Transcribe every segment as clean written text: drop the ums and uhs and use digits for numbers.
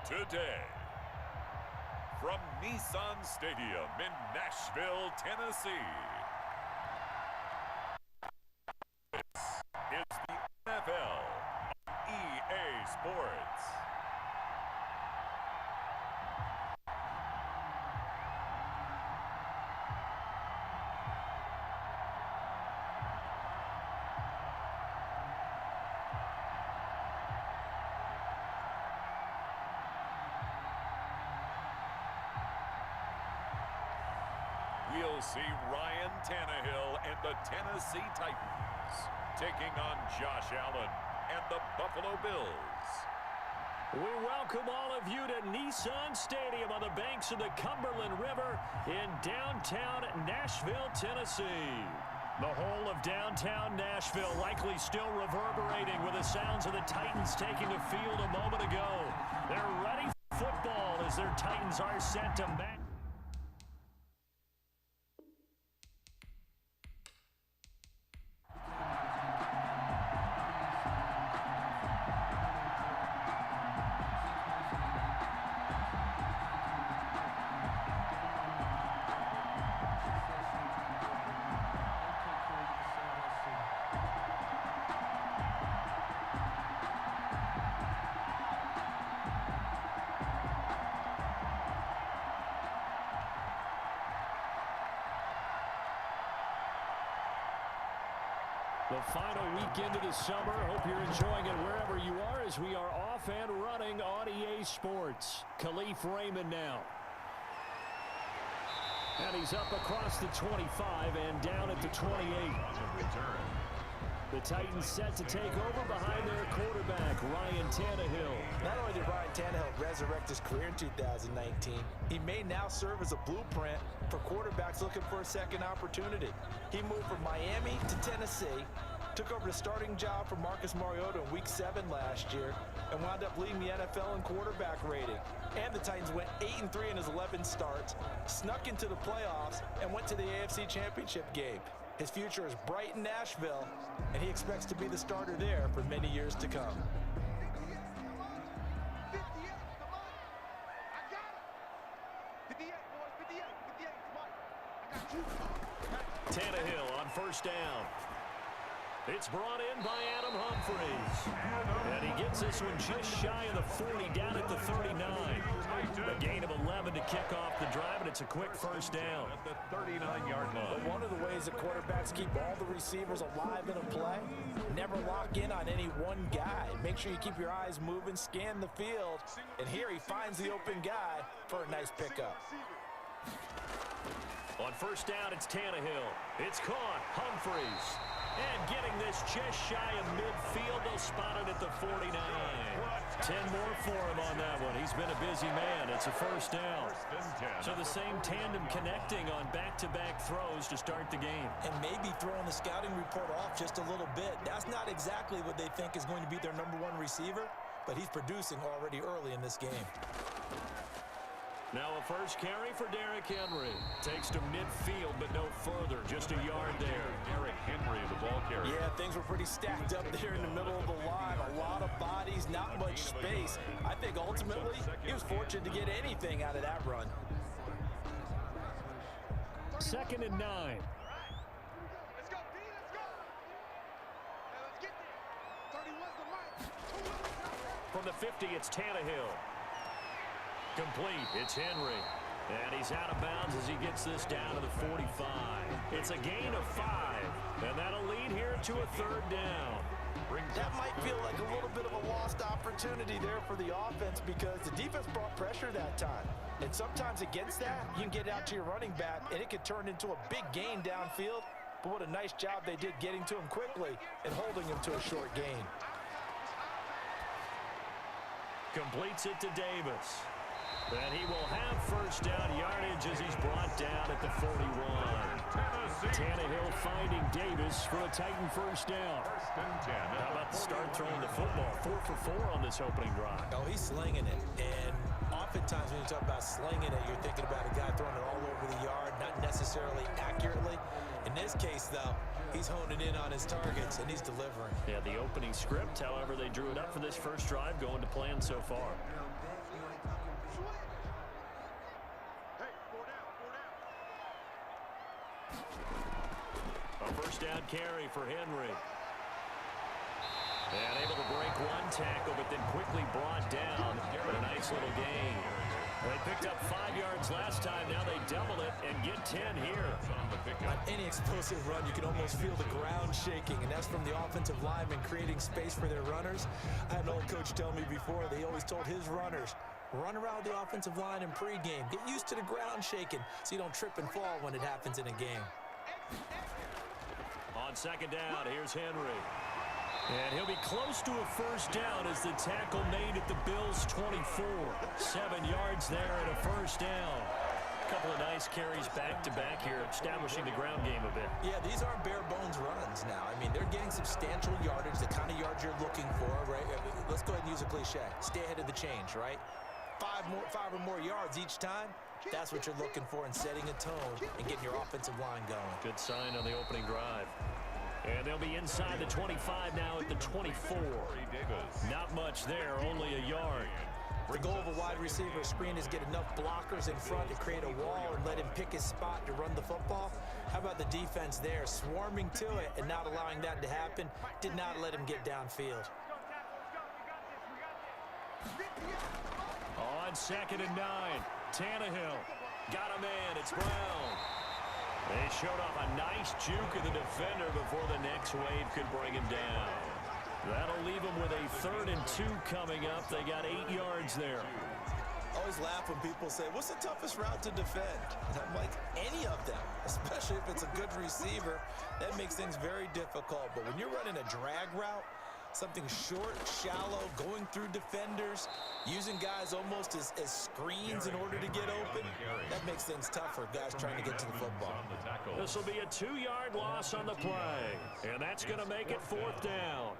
Today, from Nissan Stadium in Nashville, Tennessee, this is the NFL EA Sports. We'll see Ryan Tannehill and the Tennessee Titans taking on Josh Allen and the Buffalo Bills. We welcome all of you to Nissan Stadium on the banks of the Cumberland River in downtown Nashville, Tennessee. The whole of downtown Nashville likely still reverberating with the sounds of the Titans taking the field a moment ago. They're ready for football as their Titans are set to match. The final weekend of the summer. Hope you're enjoying it wherever you are as we are off and running on EA Sports. Khalif Raymond now. And he's up across the 25 and down at the 28. The Titans set to take over behind their quarterback, Ryan Tannehill. Not only did Ryan Tannehill resurrect his career in 2019, he may now serve as a blueprint for quarterbacks looking for a second opportunity. He moved from Miami to Tennessee, took over the starting job for Marcus Mariota in Week 7 last year, and wound up leading the NFL in quarterback rating. And the Titans went 8-3 in his 11 starts, snuck into the playoffs, and went to the AFC Championship game. His future is bright in Nashville, and he expects to be the starter there for many years to come. Tannehill on first down. It's brought in by Adam Humphries. And he gets this one just shy of the 40, down at the 39. A gain of 11 to kick off the drive, and it's a quick first down. At the 39-yard line. But one of the ways that quarterbacks keep all the receivers alive in a play, never lock in on any one guy. Make sure you keep your eyes moving, scan the field, and here he finds the open guy for a nice pickup. On first down, it's Tannehill. It's caught. Humphries. And getting this just shy of midfield. They'll spot it at the 49. 10 more for him on that one. He's been a busy man. It's a first down. So the same tandem connecting on back-to-back throws to start the game. And maybe throwing the scouting report off just a little bit. That's not exactly what they think is going to be their number one receiver, but he's producing already early in this game. Now a first carry for Derrick Henry. Takes to midfield, but no further. Just a yard there. Derrick Henry, the ball carrier. Yeah, things were pretty stacked up there in the middle of the line. A lot of bodies, not much space. I think ultimately he was fortunate to get anything out of that run. 2nd and 9. Let's go, D, let's go. Let's get there. 31's the mic. From the 50, it's Tannehill. Complete. It's Henry. And he's out of bounds as he gets this down to the 45. It's a gain of 5. And that'll lead here to a third down. That might feel like a little bit of a lost opportunity there for the offense because the defense brought pressure that time. And sometimes against that, you can get out to your running back, and it could turn into a big gain downfield. But what a nice job they did getting to him quickly and holding him to a short gain. Completes it to Davis. And he will have first down yardage as he's brought down at the 41. Tannehill finding Davis for a Titan first down. How about the start throwing the football? 4 for 4 on this opening drive. Oh, he's slinging it. And Oftentimes when you talk about slinging it, you're thinking about a guy throwing it all over the yard, not necessarily accurately. In this case, though, he's honing in on his targets, and he's delivering. Yeah, the opening script, however, they drew it up for this first drive, going to plan so far. A first down carry for Henry. And able to break one tackle, but then quickly brought down. But a nice little gain. They picked up 5 yards last time. Now they double it and get 10 here. On any explosive run, you can almost feel the ground shaking, and that's from the offensive linemen creating space for their runners. I had an old coach tell me before, they always told his runners, run around the offensive line in pregame. Get used to the ground shaking so you don't trip and fall when it happens in a game. On second down, here's Henry. And he'll be close to a first down as the tackle made at the Bills' 24. 7 yards there and a first down. A couple of nice carries back-to-back here, establishing the ground game a bit. Yeah, these aren't bare-bones runs now. I mean, they're getting substantial yardage, the kind of yards you're looking for, right? Let's go ahead and use a cliche. Stay ahead of the change, right? 5 or more yards each time. That's what you're looking for in setting a tone and getting your offensive line going. Good sign on the opening drive. And they'll be inside the 25 now at the 24. Not much there, only a yard. The goal of a wide receiver screen is get enough blockers in front to create a wall and let him pick his spot to run the football. How about the defense there, swarming to it and not allowing that to happen? Did not let him get downfield. On 2nd and 9, Tannehill got a man. It's Brown. They showed off a nice juke of the defender before the next wave could bring him down. That'll leave them with a 3rd and 2 coming up. They got 8 yards there. Always laugh when people say, what's the toughest route to defend? And I'm like, any of them, especially if it's a good receiver. That makes things very difficult. But when you're running a drag route, something short, shallow, going through defenders, using guys almost as screens in order to get open, that makes things tough for guys trying to get to the football. This will be a 2-yard loss on the play, and that's going to make it 4th down.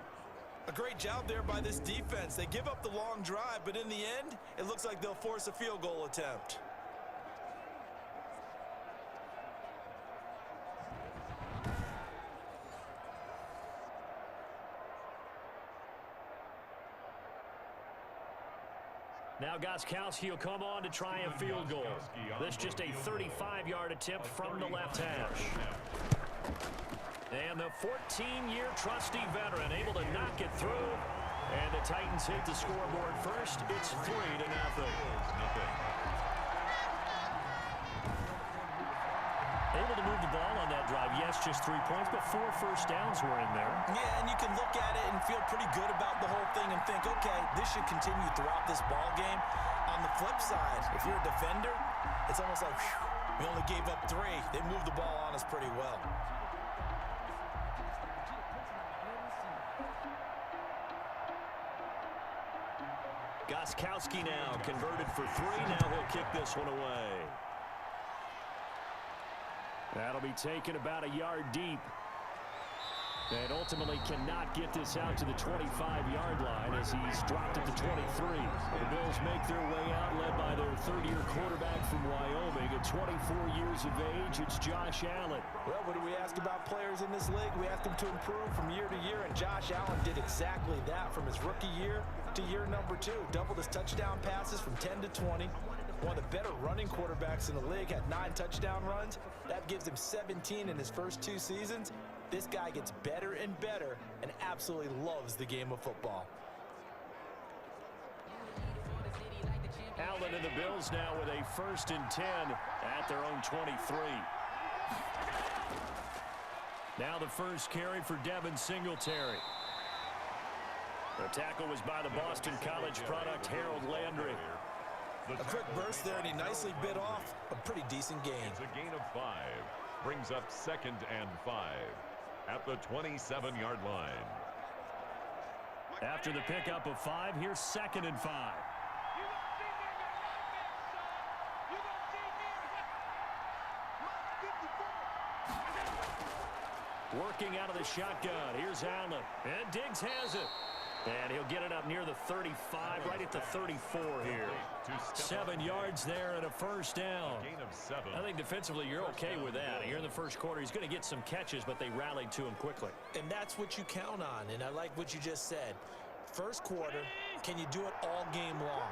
A great job there by this defense. They give up the long drive, but in the end, it looks like they'll force a field goal attempt. Now Gostkowski will come on to try a field goal. This just a 35-yard attempt from the left hash. And the 14-year trusty veteran able to knock it through. And the Titans hit the scoreboard first. It's 3-0. Able to move the ball on that drive. Yes, just 3 points, but 4 first downs were in there. Yeah, and you can look at it and feel pretty good about the whole thing and think, okay, this should continue throughout this ball game. On the flip side, if you're a defender, it's almost like, whew, we only gave up 3. They moved the ball on us pretty well. Gostkowski now converted for 3. Now he'll kick this one away. That'll be taken about a yard deep. And ultimately cannot get this out to the 25-yard line as he's dropped at the 23. The Bills make their way out, led by their 3rd-year quarterback from Wyoming. At 24 years of age, it's Josh Allen. Well, what do we ask about players in this league? We ask them to improve from year to year, and Josh Allen did exactly that from his rookie year to year number 2. Doubled his touchdown passes from 10 to 20. One of the better running quarterbacks in the league, had 9 touchdown runs. That gives him 17 in his first 2 seasons. This guy gets better and better and absolutely loves the game of football. Allen and the Bills now with a 1st and 10 at their own 23. Now the first carry for Devin Singletary. The tackle was by the Boston College product, Harold Landry. A quick burst there, and he nicely bit off a pretty decent gain. It's a gain of 5. Brings up 2nd and 5 at the 27-yard line. After the pickup of 5, here's 2nd and 5. Working out of the shotgun. Here's Allen. And Diggs has it. And he'll get it up near the 35, right at the 34 here. 7 yards there and a first down. I think defensively you're okay with that. Here in the first quarter, he's going to get some catches, but they rallied to him quickly. And that's what you count on, and I like what you just said. First quarter, can you do it all game long?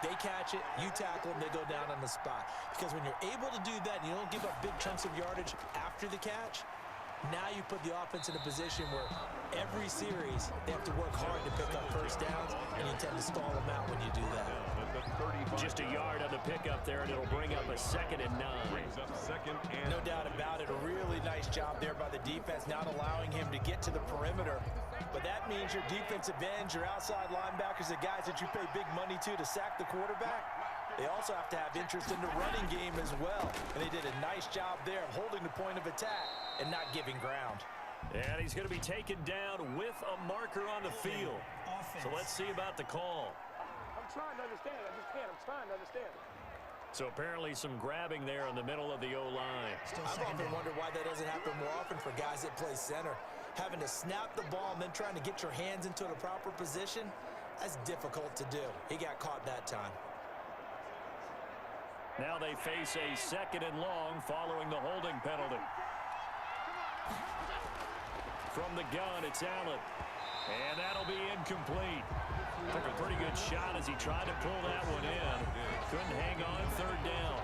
They catch it, you tackle them, they go down on the spot. Because when you're able to do that and you don't give up big chunks of yardage after the catch, now you put the offense in a position where every series they have to work hard to pick up first downs, and you tend to stall them out when you do that. Just a yard on the pickup there, and it'll bring up a 2nd and 9. No doubt about it. A really nice job there by the defense, not allowing him to get to the perimeter. But that means your defensive ends, your outside linebackers, the guys that you pay big money to sack the quarterback, they also have to have interest in the running game as well. And they did a nice job there of holding the point of attack and not giving ground. And he's going to be taken down with a marker on the field. So let's see about the call. I'm trying to understand. I just can't. I'm trying to understand. So apparently some grabbing there in the middle of the O-line. I've often wondered why that doesn't happen more often for guys that play center. Having to snap the ball and then trying to get your hands into the proper position, that's difficult to do. He got caught that time. Now they face a 2nd and long following the holding penalty. From the gun, it's Allen. And that'll be incomplete. Took a pretty good shot as he tried to pull that one in. Couldn't hang on 3rd down.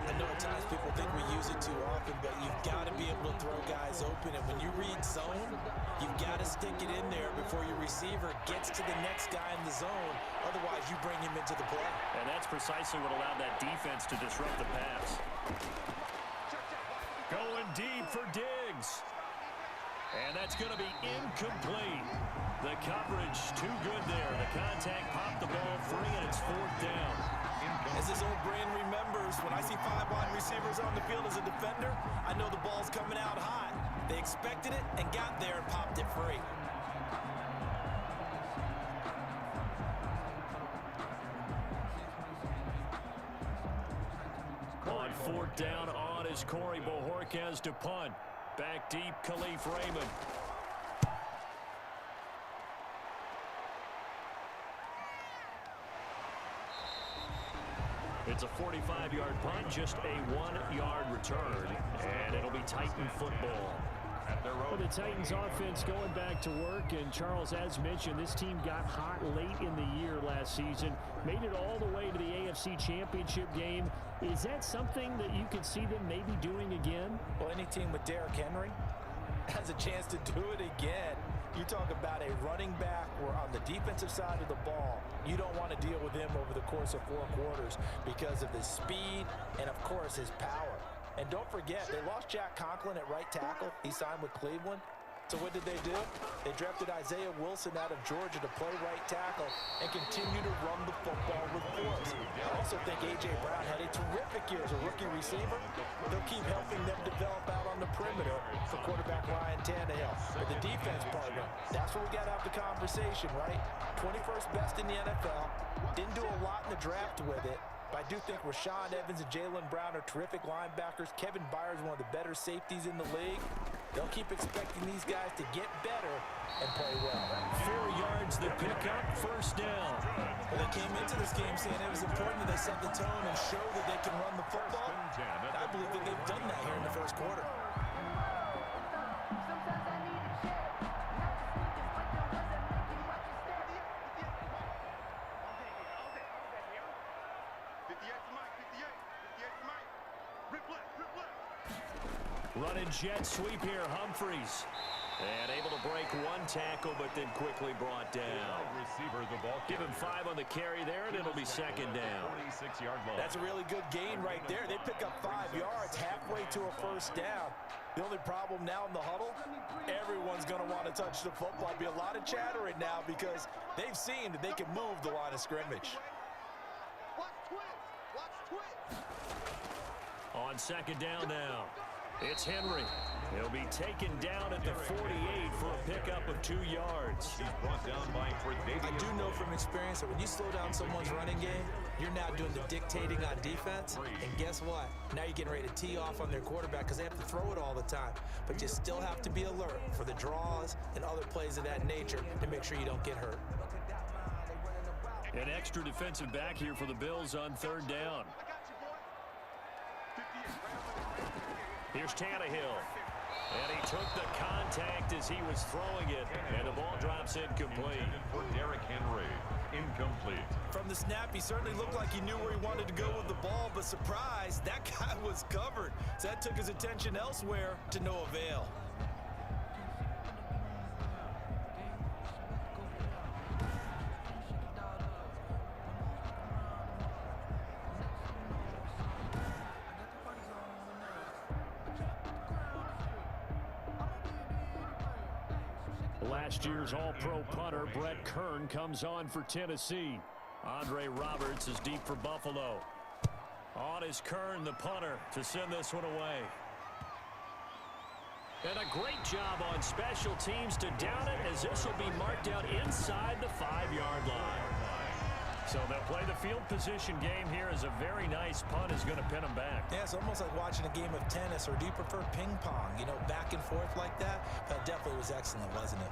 I know at times people think we use it too often, but you've got to be able to throw guys open. And when you read zone, you've got to stick it in there before your receiver gets to the next guy in the zone. Otherwise, you bring him into the play. And that's precisely what allowed that defense to disrupt the pass. Going deep for Diggs. And that's going to be incomplete. The coverage too good there. The contact popped the ball free, and it's 4th down. As his old brain remembers, when I see 5 wide receivers on the field as a defender, I know the ball's coming out hot. They expected it and got there and popped it free. On 4th down on is Corey Bojorquez to punt. Back deep, Khalif Raymond. It's a 45-yard punt, just a 1-yard return, and it'll be Titan football. Well, the Titans offense going back to work, and Charles, as mentioned, this team got hot late in the year last season, made it all the way to the AFC Championship game. Is that something that you could see them maybe doing again? Well, any team with Derrick Henry has a chance to do it again. You talk about a running back where on the defensive side of the ball, you don't want to deal with him over the course of 4 quarters because of his speed and, of course, his power. And don't forget, they lost Jack Conklin at right tackle. He signed with Cleveland. So what did they do? They drafted Isaiah Wilson out of Georgia to play right tackle and continue to run the football with force. I also think A.J. Brown had a terrific year as a rookie receiver. They'll keep helping them develop out on the perimeter for quarterback Ryan Tannehill. But the defense partner, that's where we got to have the conversation, right? 21st best in the NFL. Didn't do a lot in the draft with it. But I do think Rashaan Evans and Jaylen Brown are terrific linebackers. Kevin Byers, one of the better safeties in the league. They'll keep expecting these guys to get better and play well. 4 yards the pickup, 1st down. Well, they came into this game saying it was important that they set the tone and show that they can run the football. I believe that they've done that here in the first quarter. Running jet sweep here, Humphries. And able to break 1 tackle, but then quickly brought down. Give him 5 on the carry there, and it'll be 2nd down. That's a really good gain right there. They pick up 5 yards halfway to a 1st down. The only problem now in the huddle, everyone's going to want to touch the football. There'll be a lot of chattering now because they've seen that they can move the line of scrimmage. On 2nd down now, it's Henry. He'll be taken down at the 48 for a pickup of 2 yards. I do know from experience that when you slow down someone's running game, you're now doing the dictating on defense. And guess what? Now you're getting ready to tee off on their quarterback because they have to throw it all the time. But you still have to be alert for the draws and other plays of that nature to make sure you don't get hurt. An extra defensive back here for the Bills on third down. Here's Tannehill. And he took the contact as he was throwing it. And the ball drops incomplete. For Derrick Henry. Incomplete. From the snap, he certainly looked like he knew where he wanted to go with the ball, but surprise, that guy was covered. So that took his attention elsewhere to no avail. Last year's All-Pro punter Brett Kern comes on for Tennessee. Andre Roberts is deep for Buffalo. On is Kern, the punter, to send this one away. And a great job on special teams to down it, as this will be marked out inside the 5-yard line. So they'll play the field position game here, as a very nice punt is going to pin them back. Yeah, it's almost like watching a game of tennis, or do you prefer ping pong? You know, back and forth like that? That definitely was excellent, wasn't it?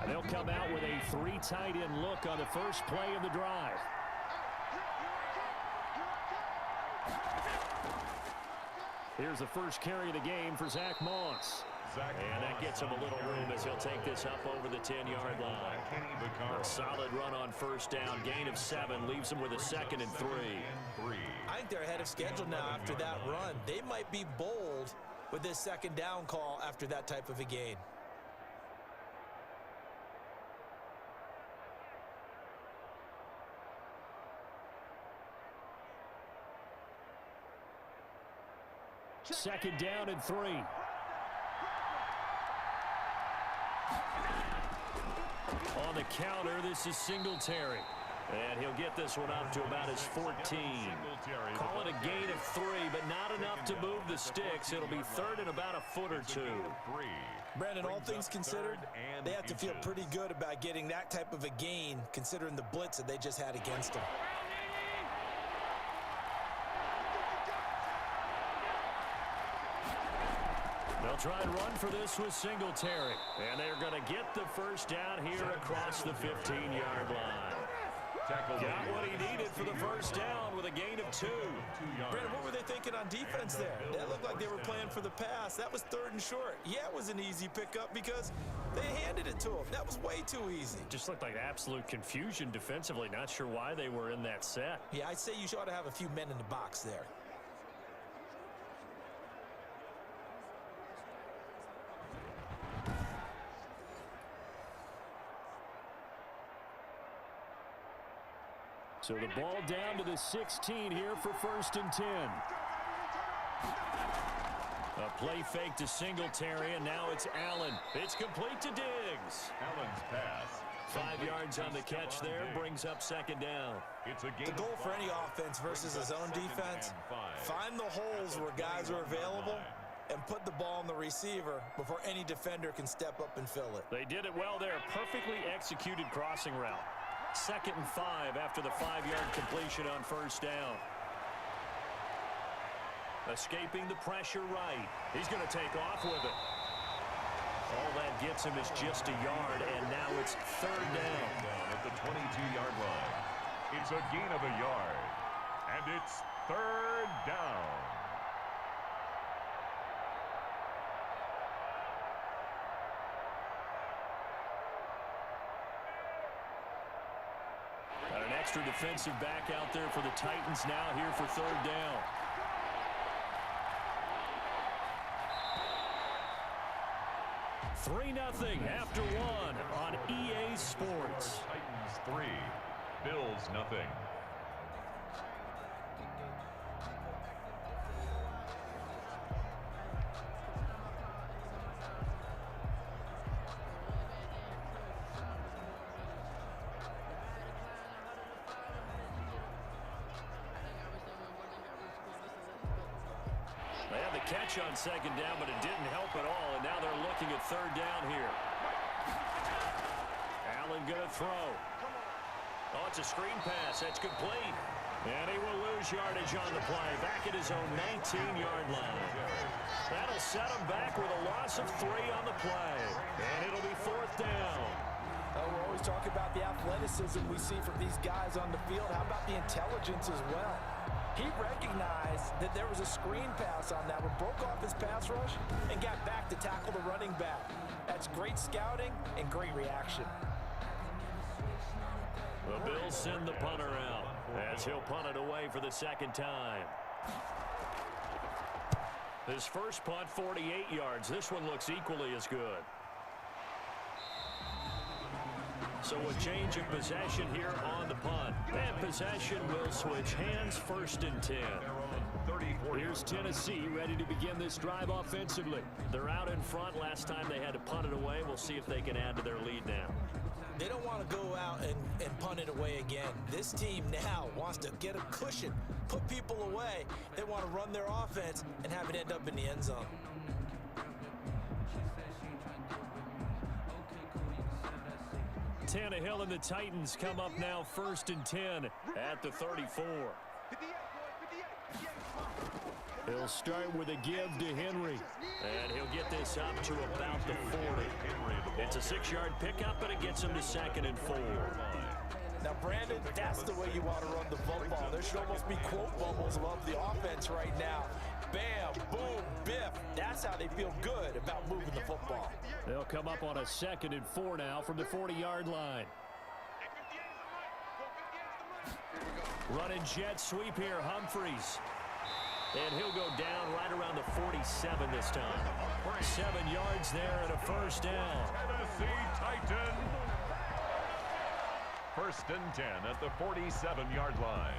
They'll come out with a 3 tight end look on the first play of the drive. Here's the first carry of the game for Zach Moss. And that gets him a little room as he'll take this up over the 10-yard line. A solid run on first down. Gain of 7 leaves him with a 2nd and 3. I think they're ahead of schedule now after that run. They might be bold with this 2nd down call after that type of a gain. Second down and 3. On the counter, this is Singletary. And he'll get this one up to about his 14. Call it a gain of 3, but not enough to move the sticks. It'll be 3rd and about a foot or 2. Brandon, all things considered, they have to feel pretty good about getting that type of a gain, considering the blitz that they just had against them. They'll try and run for this with Singletary. And they're going to get the first down here across the 15-yard line. Got what he needed for the first down with a gain of 2. Brandon, what were they thinking on defense there? That looked like they were playing for the pass. That was 3rd and short. Yeah, it was an easy pickup because they handed it to him. That was way too easy. Just looked like absolute confusion defensively. Not sure why they were in that set. Yeah, I'd say you ought to have a few men in the box there. So the ball down to the 16 here for 1st and 10. A play fake to Singletary, and now it's Allen. It's complete to Diggs. Allen's pass. 5 yards on the catch there, brings up 2nd down. The goal for any offense versus a zone defense, find the holes where guys are available and put the ball on the receiver before any defender can step up and fill it. They did it well there. Perfectly executed crossing route. 2nd and 5 after the 5-yard completion on first down. Escaping the pressure right. He's going to take off with it. All that gets him is just a yard, and now it's 3rd down. At the 22-yard line. It's a gain of a yard. And it's 3rd down. Got an extra defensive back out there for the Titans now here for 3rd down. Three 0 after 1 on EA Sports. Titans 3, Bills 0. catch on second down, but it didn't help at all, and now they're looking at third down here. Allen going to throw. Oh, it's a screen pass. That's complete. And he will lose yardage on the play. Back at his own 19-yard line. That'll set him back with a loss of 3 on the play. And it'll be fourth down. We're always talking about the athleticism we see from these guys on the field. How about the intelligence as well? He recognized that there was a screen pass on that one, broke off his pass rush, and got back to tackle the running back. That's great scouting and great reaction. The Bills send the punter out as he'll punt it away for the second time. His first punt, 48 yards. This one looks equally as good. So a change of possession here on the punt. And possession will switch hands, first and 10. Here's Tennessee ready to begin this drive offensively. They're out in front. Last time they had to punt it away. We'll see if they can add to their lead now. They don't want to go out and punt it away again. This team now wants to get a cushion, put people away. They want to run their offense and have it end up in the end zone. Tannehill and the Titans come up now first and 10 at the 34. He'll start with a give to Henry. And he'll get this up to about the 40. It's a 6-yard pickup, but it gets him to second and 4. Now, Brandon, that's the way you want to run the football. There should almost be quote bubbles above the offense right now. Bam, boom, biff. That's how they feel good about moving the football. They'll come up on a second and 4 now from the 40-yard line. Running jet sweep here, Humphreys. And he'll go down right around the 47 this time. 7 yards there and a first down. Tennessee Titans. First and 10 at the 47-yard line.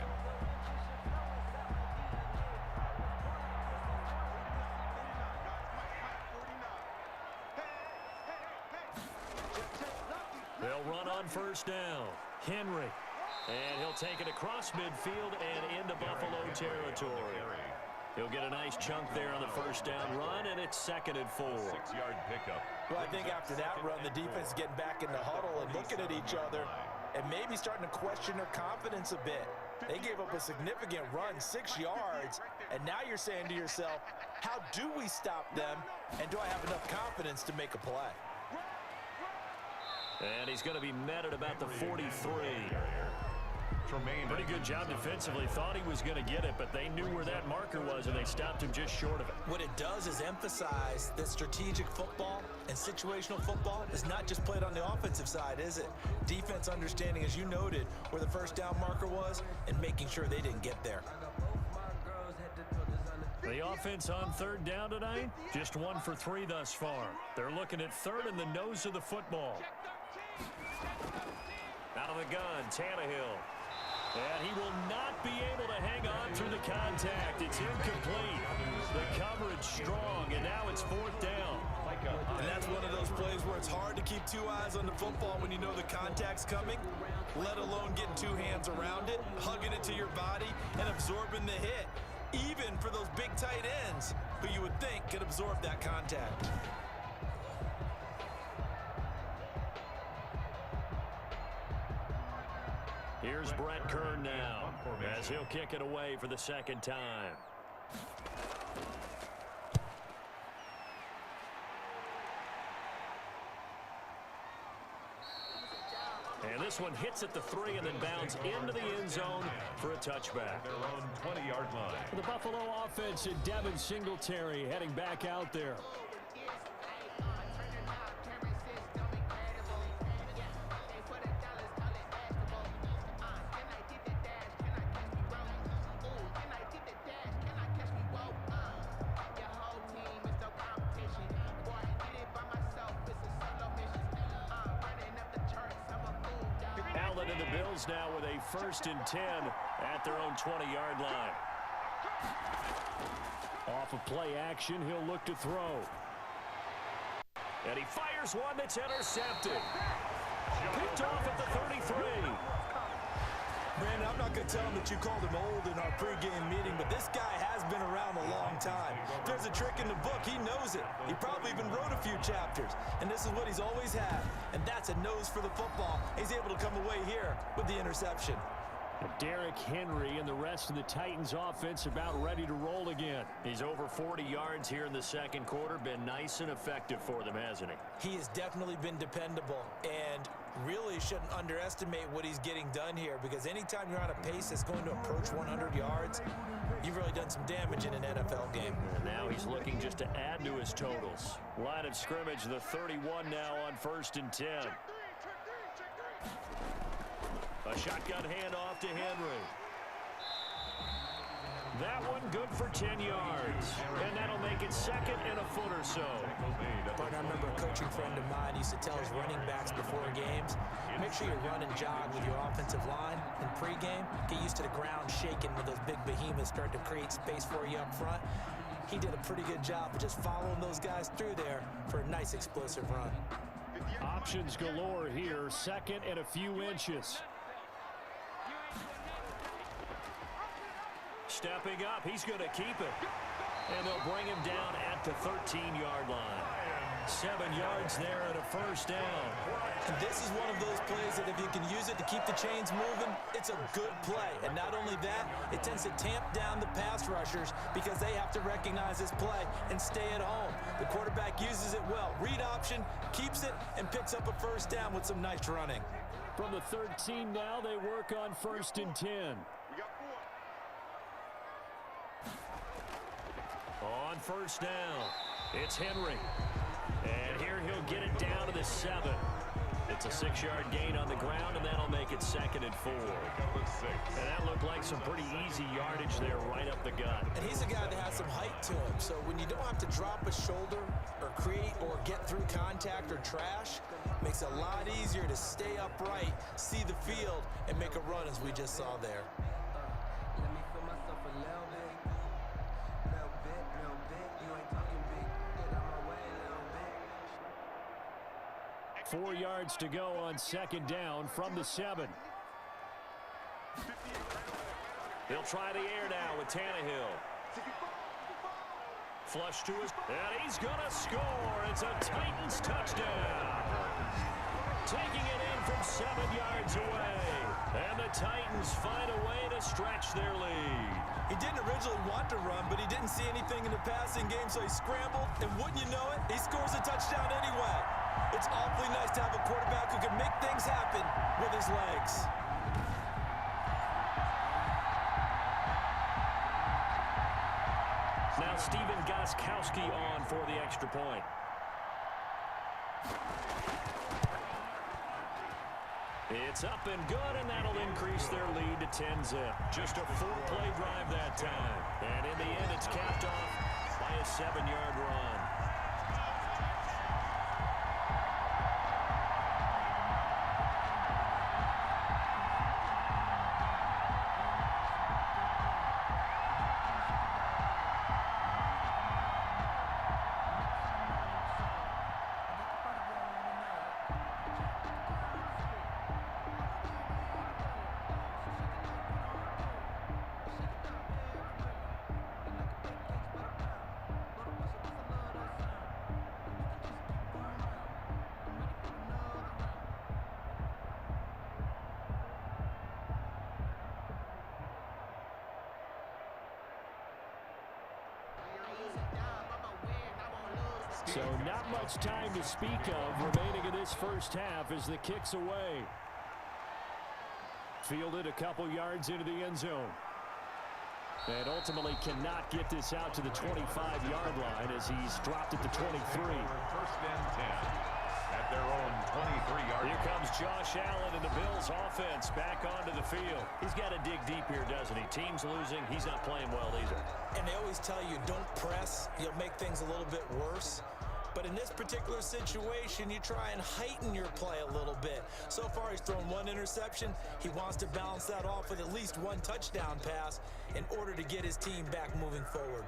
They'll run on first down. Henry. And he'll take it across midfield and into Buffalo territory. He'll get a nice chunk there on the first down run, and it's second and 4. 6-yard pickup. Well, I think after that run, the defense is getting back in the huddle and looking at each other and maybe starting to question their confidence a bit. They gave up a significant run, 6 yards, and now you're saying to yourself, how do we stop them, and do I have enough confidence to make a play? And he's going to be met at about the 43. Pretty good job defensively. Thought he was going to get it, but they knew where that marker was, and they stopped him just short of it. What it does is emphasize that strategic football and situational football is not just played on the offensive side, is it? Defense understanding, as you noted, where the first down marker was and making sure they didn't get there. The offense on third down tonight, just 1 for 3 thus far. They're looking at third in the nose of the football. Out of the gun, Tannehill. And he will not be able to hang on through the contact. It's incomplete. The coverage strong, and now it's fourth down. And that's one of those plays where it's hard to keep 2 eyes on the football when you know the contact's coming, let alone getting 2 hands around it, hugging it to your body, and absorbing the hit, even for those big tight ends who you would think could absorb that contact. Here's Brett Kern now as he'll kick it away for the second time. And this one hits at the 3 and then bounds into the end zone for a touchback. Their own 20-yard line. The Buffalo offense and Devin Singletary heading back out there. And the Bills now with a first and 10 at their own 20-yard line. Off of play action, he'll look to throw. And he fires one that's intercepted. Picked off at the 33. Brandon, I'm not going to tell him that you called him old in our pregame meeting, but this guy has been around a long time. If there's a trick in the book, he knows it. He probably even wrote a few chapters, and this is what he's always had, and that's a nose for the football. He's able to come away here with the interception. Derrick Henry and the rest of the Titans offense about ready to roll again. He's over 40 yards here in the second quarter. Been nice and effective for them, hasn't he? He has definitely been dependable, and really shouldn't underestimate what he's getting done here, because anytime you're on a pace that's going to approach 100 yards, you've really done some damage in an NFL game. And now he's looking just to add to his totals. Line of scrimmage, the 31 now on 1st and 10. A shotgun handoff to Henry. That one good for 10 yards. And that'll make it second and a foot or so. But I remember a coaching friend of mine used to tell his running backs before games, make sure you run and jog with your offensive line in pregame. Get used to the ground shaking when those big behemoths start to create space for you up front. He did a pretty good job of just following those guys through there for a nice explosive run. Options galore here, second and a few inches. Stepping up, he's going to keep it. And they'll bring him down at the 13-yard line. 7 yards there and a first down. And this is one of those plays that if you can use it to keep the chains moving, it's a good play. And not only that, it tends to tamp down the pass rushers because they have to recognize this play and stay at home. The quarterback uses it well. Read option, keeps it, and picks up a first down with some nice running. From the 13 now, they work on 1st and 10. On first down, it's Henry. And here he'll get it down to the 7. It's a 6-yard gain on the ground, and that'll make it 2nd and 4. And that looked like some pretty easy yardage there right up the gut. And he's a guy that has some height to him, so when you don't have to drop a shoulder or create or get through contact or trash, it makes it a lot easier to stay upright, see the field, and make a run as we just saw there. 4 yards to go on 2nd down from the 7. They'll try the air now with Tannehill. Flush to his, and he's going to score. It's a Titans touchdown. Taking it in from 7 yards away. And the Titans find a way to stretch their lead. He didn't originally want to run, but he didn't see anything in the passing game, so he scrambled, and wouldn't you know it, he scores a touchdown anyway. It's awfully nice to have a quarterback who can make things happen with his legs. Now Steven Gostkowski on for the extra point. It's up and good, and that'll increase their lead to 10-zip. Just a 4-play drive that time. And in the end, it's capped off by a 7-yard run. So not much time to speak of remaining in this first half as the kick's away. Fielded a couple yards into the end zone. And ultimately cannot get this out to the 25-yard line as he's dropped at the 23. 1st and 10 at their own 23-yard line. Here comes Josh Allen and the Bills offense back onto the field. He's got to dig deep here, doesn't he? Team's losing. He's not playing well either. And they always tell you, don't press. You'll make things a little bit worse. But in this particular situation, you try and heighten your play a little bit. So far, he's thrown 1 interception. He wants to balance that off with at least 1 touchdown pass in order to get his team back moving forward.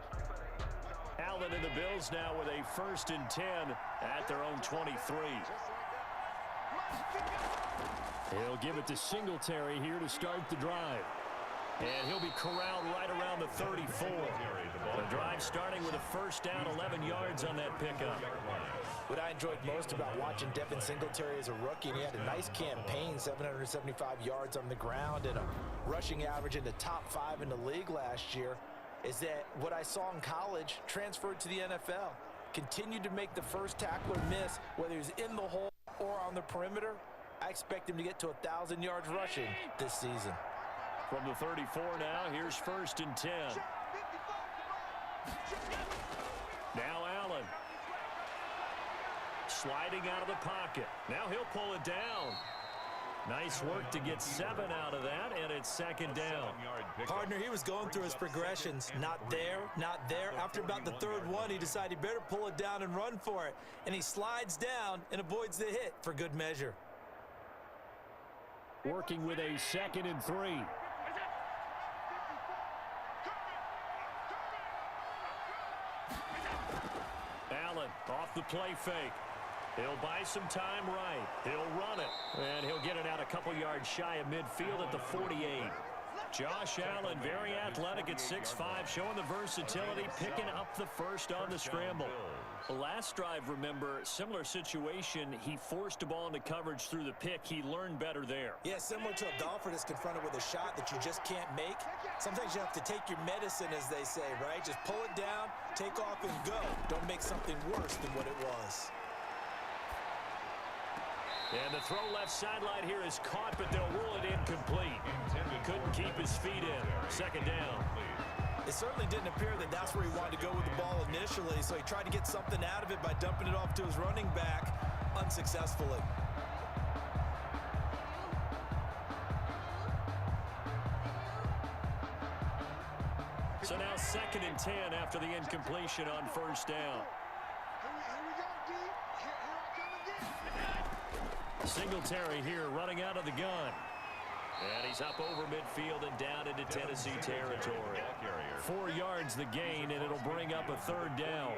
Allen and the Bills now with a 1st and 10 at their own 23. He'll give it to Singletary here to start the drive. And he'll be corralled right around the 34. The drive starting with a first down, 11 yards on that pickup. What I enjoyed most about watching Devin Singletary as a rookie, and he had a nice campaign, 775 yards on the ground and a rushing average in the top 5 in the league last year, is that what I saw in college transferred to the NFL. Continued to make the first tackler miss, whether he's in the hole or on the perimeter. I expect him to get to 1,000 yards rushing this season. From the 34 now, here's 1st and 10. Now Allen. Sliding out of the pocket. Now he'll pull it down. Nice work to get 7 out of that, and it's 2nd down. Partner, he was going through his progressions. Not there, not there. After about the 3rd one, he decided he better pull it down and run for it. And he slides down and avoids the hit for good measure. Working with a 2nd and 3. Allen off the play fake. He'll buy some time right. He'll run it. And he'll get it out a couple yards shy of midfield at the 48. Josh Allen, very athletic at 6'5", showing the versatility, picking up the first on the scramble. Last drive, remember, similar situation. He forced a ball into coverage through the pick. He learned better there. Yeah, similar to a golfer that's confronted with a shot that you just can't make. Sometimes you have to take your medicine, as they say, right? Just pull it down, take off, and go. Don't make something worse than what it was. And the throw left sideline here is caught, but they'll rule it incomplete. Couldn't keep his feet in. 2nd down. It certainly didn't appear that that's where he wanted to go with the ball initially, so he tried to get something out of it by dumping it off to his running back unsuccessfully. So now 2nd and 10 after the incompletion on 1st down. Singletary here running out of the gun. And he's up over midfield and down into Tennessee territory. 4 yards the gain, and it'll bring up a 3rd down.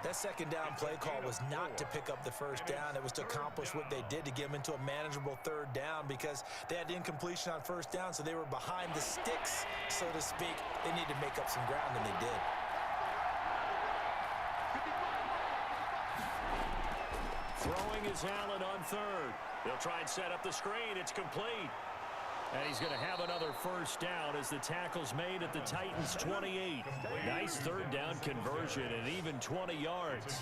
That 2nd down play call was not to pick up the 1st down. It was to accomplish what they did to get him into a manageable 3rd down because they had incompletion on 1st down, so they were behind the sticks, so to speak. They needed to make up some ground, and they did. Throwing is Allen on 3rd. He'll try and set up the screen. It's complete. And he's going to have another 1st down as the tackle's made at the Titans' 28. Nice 3rd down conversion and even 20 yards.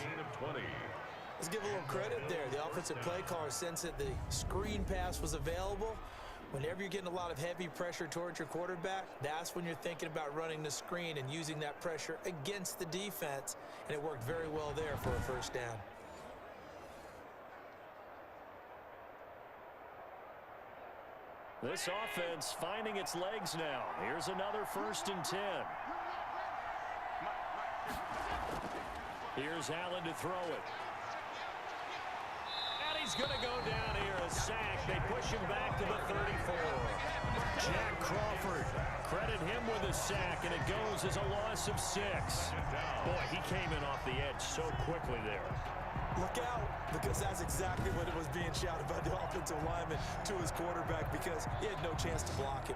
Let's give a little credit there. The offensive play caller sensed that the screen pass was available. Whenever you're getting a lot of heavy pressure towards your quarterback, that's when you're thinking about running the screen and using that pressure against the defense. And it worked very well there for a 1st down. This offense finding its legs now. Here's another 1st and 10. Here's Allen to throw it. And he's going to go down here, a sack. They push him back to the 34. Jack Crawford, credit him with a sack, and it goes as a loss of 6. Boy, he came in off the edge so quickly there. Look out, because that's exactly what it was being shouted by the offensive lineman to his quarterback because he had no chance to block him.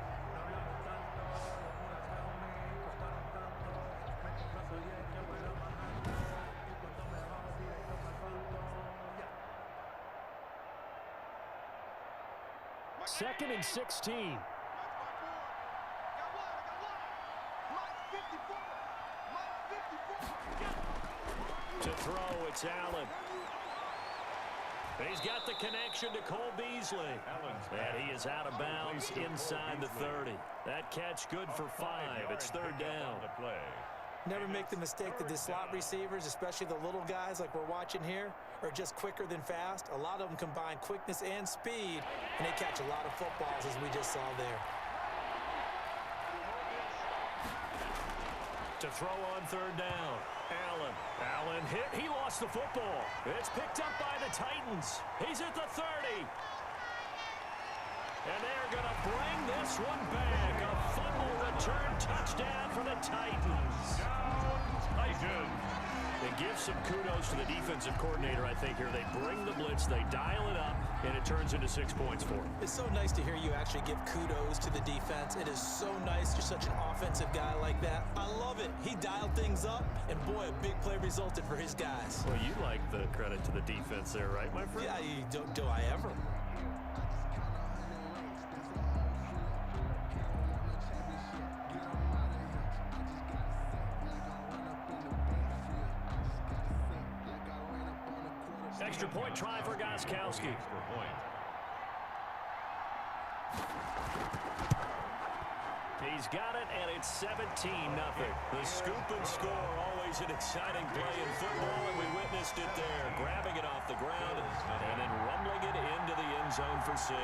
Second and 16. To throw, it's Allen. He's got the connection to Cole Beasley. And he is out of bounds inside the 30. That catch good for 5. It's 3rd down. Never make the mistake that the slot receivers, especially the little guys like we're watching here, are just quicker than fast. A lot of them combine quickness and speed, and they catch a lot of footballs, as we just saw there. To throw on 3rd down. Allen hit. He lost the football. It's picked up by the Titans. He's at the 30. And they're going to bring this this one back. A fumble return touchdown for the Titans. Titans. They give some kudos to the defensive coordinator, I think, here. They bring the blitz, they dial it up, and it turns into 6 points for them. It's so nice to hear you actually give kudos to the defense. It is so nice. You're such an offensive guy like that. I love it. He dialed things up, and boy, a big play resulted for his guys. Well, you like the credit to the defense there, right, my friend? Yeah, do I ever? Extra point try for Gostkowski. He's got it, and it's 17-0. The scoop and score, always an exciting play in football, and we witnessed it there. Grabbing it off the ground and then rumbling it into the end zone for 6.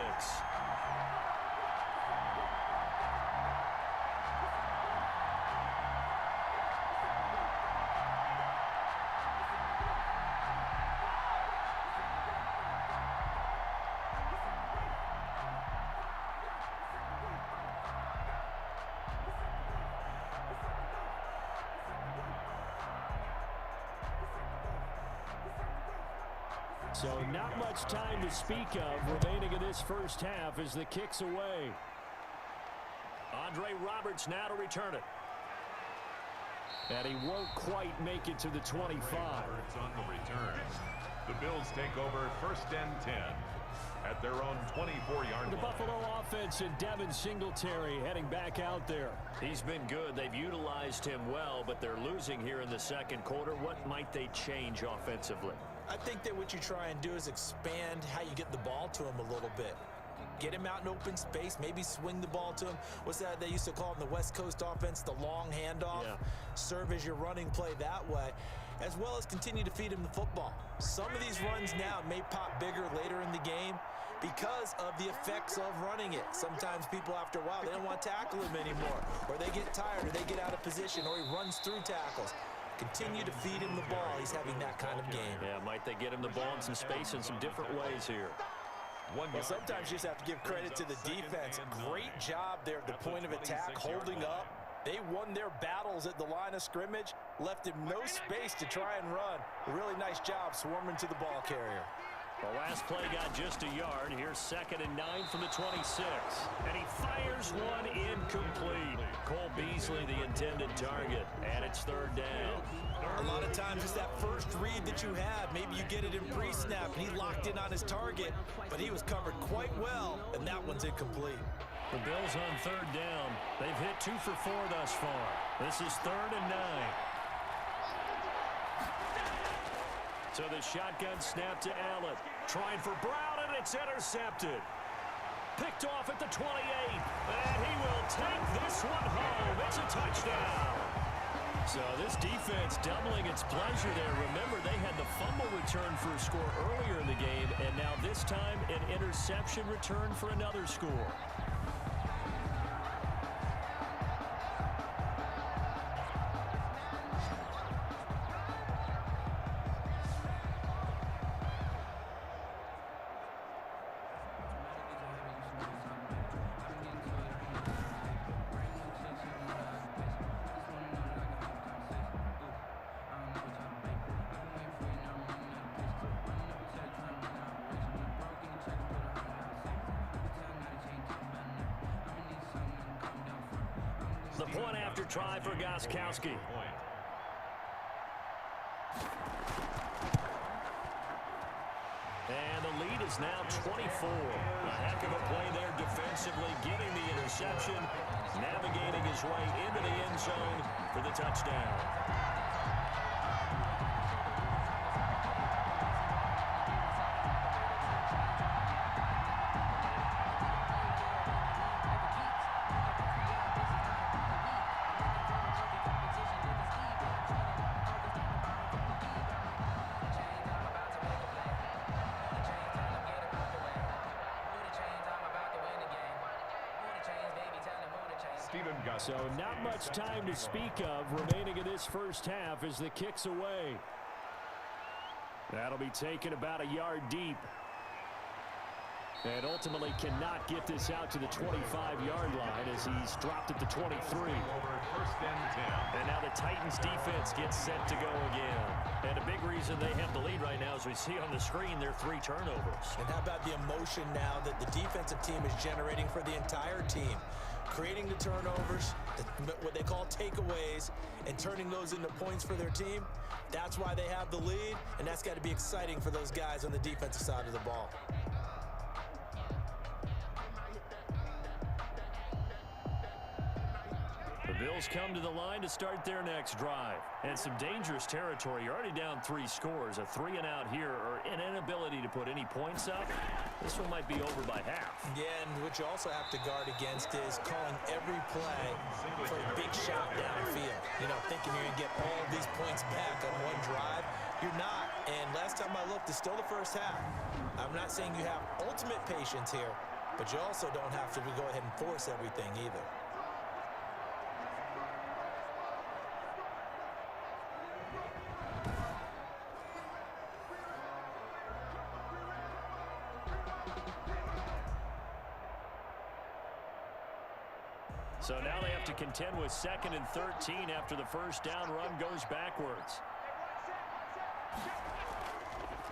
So not much time to speak of remaining in this first half as the kick's away. Andre Roberts now to return it. And he won't quite make it to the 25. Roberts on the return. The Bills take over 1st and 10 at their own 24-yard line. The Buffalo offense and Devin Singletary heading back out there. He's been good. They've utilized him well, but they're losing here in the second quarter. What might they change offensively? I think that what you try and do is expand how you get the ball to him a little bit. Get him out in open space, maybe swing the ball to him. What's that they used to call in the West Coast offense, the long handoff? Yeah. Serve as your running play that way, as well as continue to feed him the football. Some of these runs now may pop bigger later in the game because of the effects of running it. Sometimes people, after a while, they don't want to tackle him anymore, or they get tired, or they get out of position, or he runs through tackles. Continue to feed him the ball. He's having that kind of game. Yeah, might they get him the ball in some space in some different ways here. Well, sometimes you just have to give credit to the defense. Great job there at the point of attack, holding up. They won their battles at the line of scrimmage, left him no space to try and run. A really nice job swarming to the ball carrier. The last play got just a yard. Here's 2nd and 9 from the 26. And he fires one incomplete. Cole Beasley, the intended target. And it's 3rd down. A lot of times it's that first read that you have. Maybe you get it in pre-snap, and he locked in on his target, but he was covered quite well, and that one's incomplete. The Bills on 3rd down. They've hit 2 for 4 thus far. This is 3rd and 9. So the shotgun snap to Allen. Trying for Brown, and it's intercepted. Picked off at the 28. And he will take this one home. It's a touchdown. So this defense doubling its pleasure there. Remember, they had the fumble return for a score earlier in the game, and now this time an interception return for another score. The point after try for Gostkowski. And the lead is now 24. A heck of a play there defensively, getting the interception, navigating his way into the end zone for the touchdown. So not much time to speak of remaining in this first half as the kick's away. That'll be taken about a yard deep. And ultimately cannot get this out to the 25-yard line as he's dropped at the 23. And now the Titans defense gets set to go again. And a big reason they have the lead right now, as we see on the screen, their 3 turnovers. And how about the emotion now that the defensive team is generating for the entire team? Creating the turnovers, what they call takeaways, and turning those into points for their team. That's why they have the lead, and that's got to be exciting for those guys on the defensive side of the ball. The Bills come to the line to start their next drive. And some dangerous territory. You're already down 3 scores. A 3-and-out here, or an inability to put any points up. This one might be over by half. Yeah, and what you also have to guard against is calling every play for a big shot downfield. You know, thinking you're going to get all these points back on one drive. You're not. And last time I looked, it's still the first half. I'm not saying you have ultimate patience here, but you also don't have to go ahead and force everything either. So now they have to contend with 2nd and 13 after the first down run goes backwards.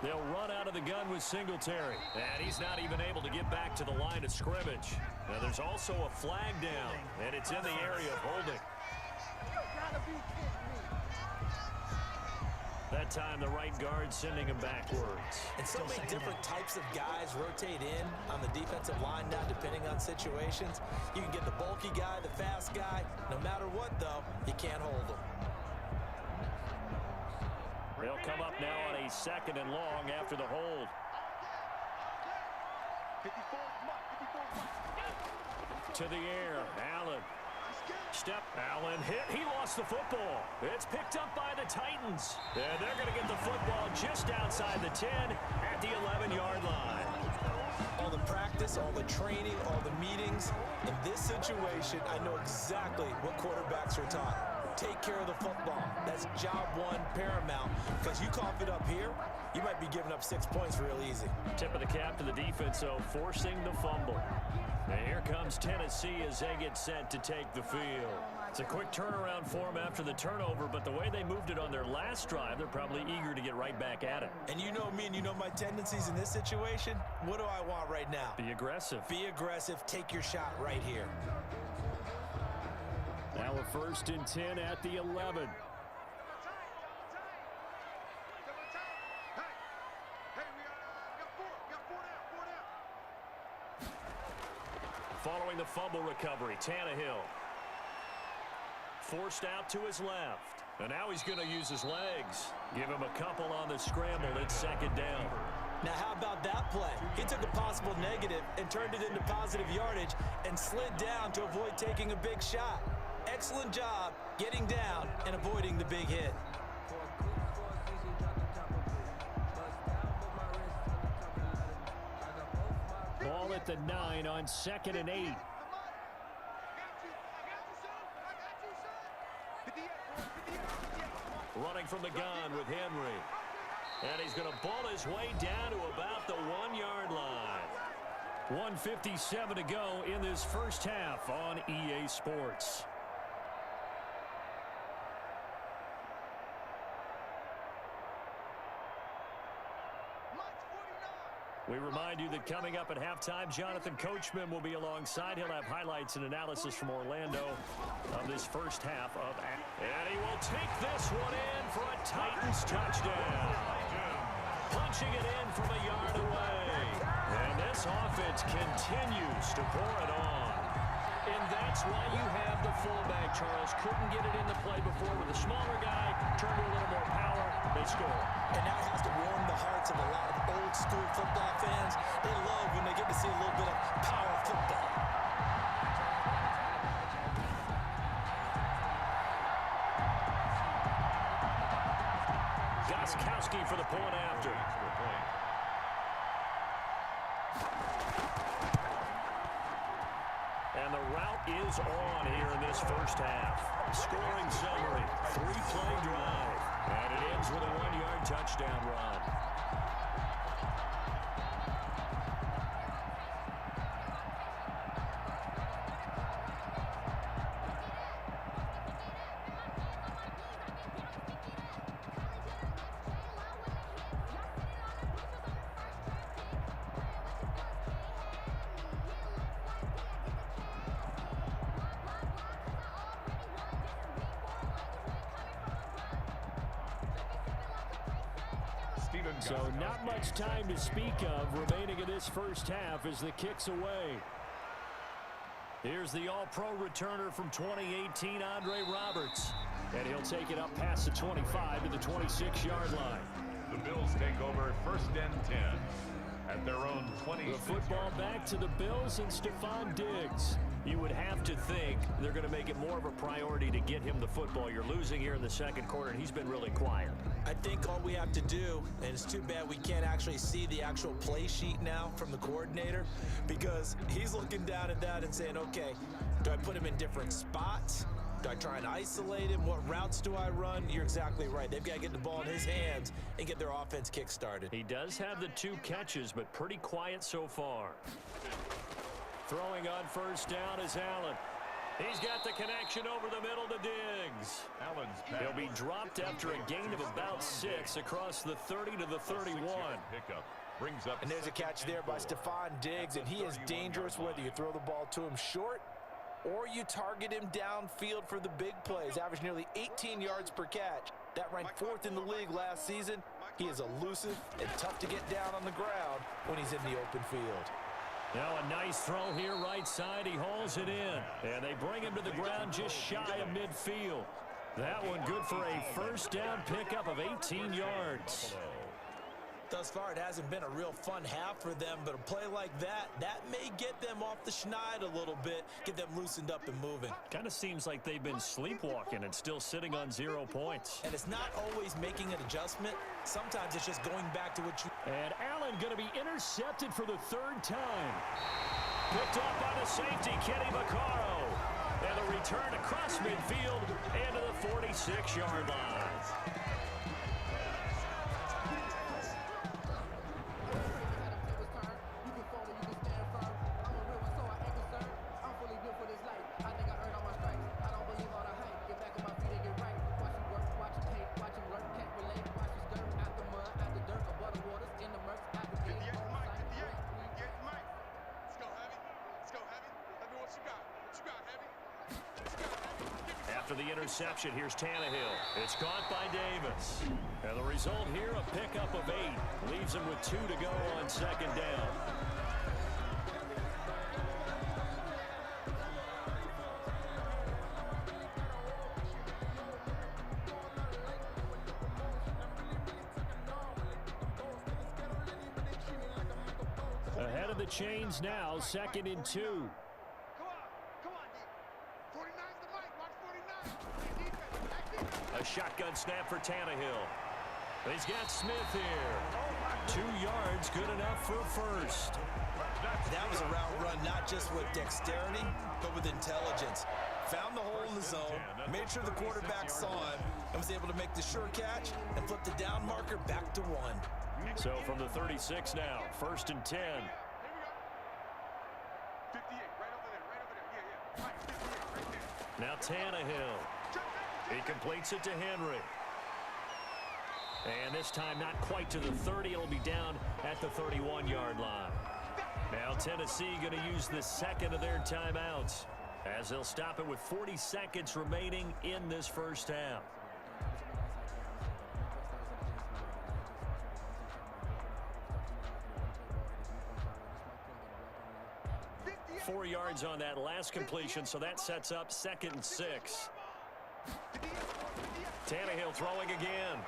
They'll run out of the gun with Singletary. And he's not even able to get back to the line of scrimmage. Now there's also a flag down, and it's in the area of holding. That time, the right guard sending him backwards. And so many different types of guys rotate in on the defensive line now, depending on situations. You can get the bulky guy, the fast guy. No matter what, though, you can't hold them. They'll come up now on a 2nd and long after the hold. To the air, Allen. Step, Allen hit. He lost the football. It's picked up by the Titans. And they're going to get the football just outside the 10 at the 11-yard line. All the practice, all the training, all the meetings. In this situation, I know exactly what quarterbacks are taught. Take care of the football. That's job one, paramount. Because you cough it up here, you might be giving up 6 points real easy. Tip of the cap to the defense, though, forcing the fumble. And here comes Tennessee as they get set to take the field. It's a quick turnaround for them after the turnover, but the way they moved it on their last drive, they're probably eager to get right back at it. And you know me and you know my tendencies in this situation. What do I want right now? Be aggressive. Be aggressive. Take your shot right here. Now a 1st and 10 at the 11. Following the fumble recovery, Tannehill forced out to his left. And now he's going to use his legs. Give him a couple on the scramble. It's 2nd down. Now, how about that play? He took a possible negative and turned it into positive yardage and slid down to avoid taking a big shot. Excellent job getting down and avoiding the big hit. Ball at the 9 on 2nd and 8. Running from the gun with Henry. And he's going to ball his way down to about the 1-yard line. 1:57 to go in this first half on EA Sports. We remind you that coming up at halftime, Jonathan Coachman will be alongside. He'll have highlights and analysis from Orlando of this first half of action. And he will take this one in for a Titans touchdown. Punching it in from a yard away. And this offense continues to pour it on. And that's why you have the fullback, Charles. Couldn't get it in the play before with a smaller guy. Turned to a little more power. They score. And that has to warm the hearts of a lot of old school football fans. They love when they get to see a little bit of power football. Gostkowski for the point after. And the route is on here in this first half. Scoring summary, 3-play drive. And it ends with a 1-yard touchdown run. So not much time to speak of remaining in this first half as the kick's away. Here's the all-pro returner from 2018, Andre Roberts. And he'll take it up past the 25 to the 26-yard line. The Bills take over 1st and 10 at their own 20. The football back to the Bills and Stephon Diggs. You would have to think they're going to make it more of a priority to get him the football. You're losing here in the second quarter, and he's been really quiet. I think all we have to do, and it's too bad we can't actually see the actual play sheet now from the coordinator, because he's looking down at that and saying, okay, do I put him in different spots? Do I try and isolate him? What routes do I run? You're exactly right. They've got to get the ball in his hands and get their offense kick-started. He does have the 2 catches, but pretty quiet so far. Throwing on 1st down is Allen. He's got the connection over the middle to Diggs. He'll be dropped after a gain of about 6 across the 30 to the 31. And there's a catch there by Stephon Diggs, and he is dangerous whether you throw the ball to him short or you target him downfield for the big plays. Averaged nearly 18 yards per catch. That ranked 4th in the league last season. He is elusive and tough to get down on the ground when he's in the open field. Now a nice throw here right side. He hauls it in. And they bring him to the ground just shy of midfield. That one good for a 1st down pickup of 18 yards. Thus far, it hasn't been a real fun half for them, but a play like that may get them off the schneid a little bit, get them loosened up and moving. Kind of seems like they've been sleepwalking and still sitting on 0 points. And it's not always making an adjustment. Sometimes it's just going back to what you... And Allen going to be intercepted for the 3rd time. Picked up by the safety, Kenny Vaccaro. And a return across midfield into the 46-yard line. After the interception, here's Tannehill. It's caught by Davis. And the result here, a pickup of 8. Leaves him with 2 to go on 2nd down. Ahead of the chains now, 2nd and 2. A shotgun snap for Tannehill. He's got Smith here. 2 yards, good enough for 1st. That was a route run not just with dexterity, but with intelligence. Found the hole in the zone, made sure the quarterback saw him, and was able to make the sure catch and flip the down marker back to 1. So from the 36 now, 1st and 10. Now Tannehill. He completes it to Henry. And this time not quite to the 30. It'll be down at the 31-yard line. Now Tennessee going to use the 2nd of their timeouts as they'll stop it with 40 seconds remaining in this first half. Four yards on that last completion, so that sets up 2nd and 6. Tannehill throwing again.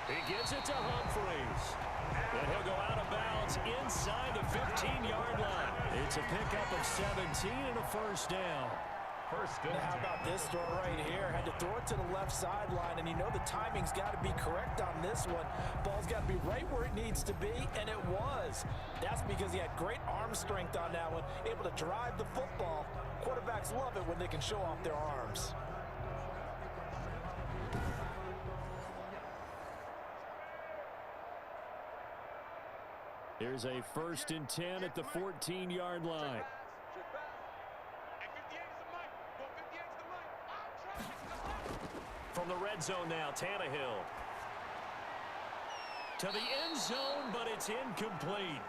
He gets it to Humphries. And he'll go out of bounds inside the 15-yard line. It's a pickup of 17 and a 1st down. Now how about this throw right here? Had to throw it to the left sideline, and you know the timing's got to be correct on this one. Ball's got to be right where it needs to be, and it was. That's because he had great arm strength on that one, able to drive the football. Quarterbacks love it when they can show off their arms. Here's a 1st and 10 at the 14-yard line. From the red zone now, Tannehill. To the end zone, but it's incomplete.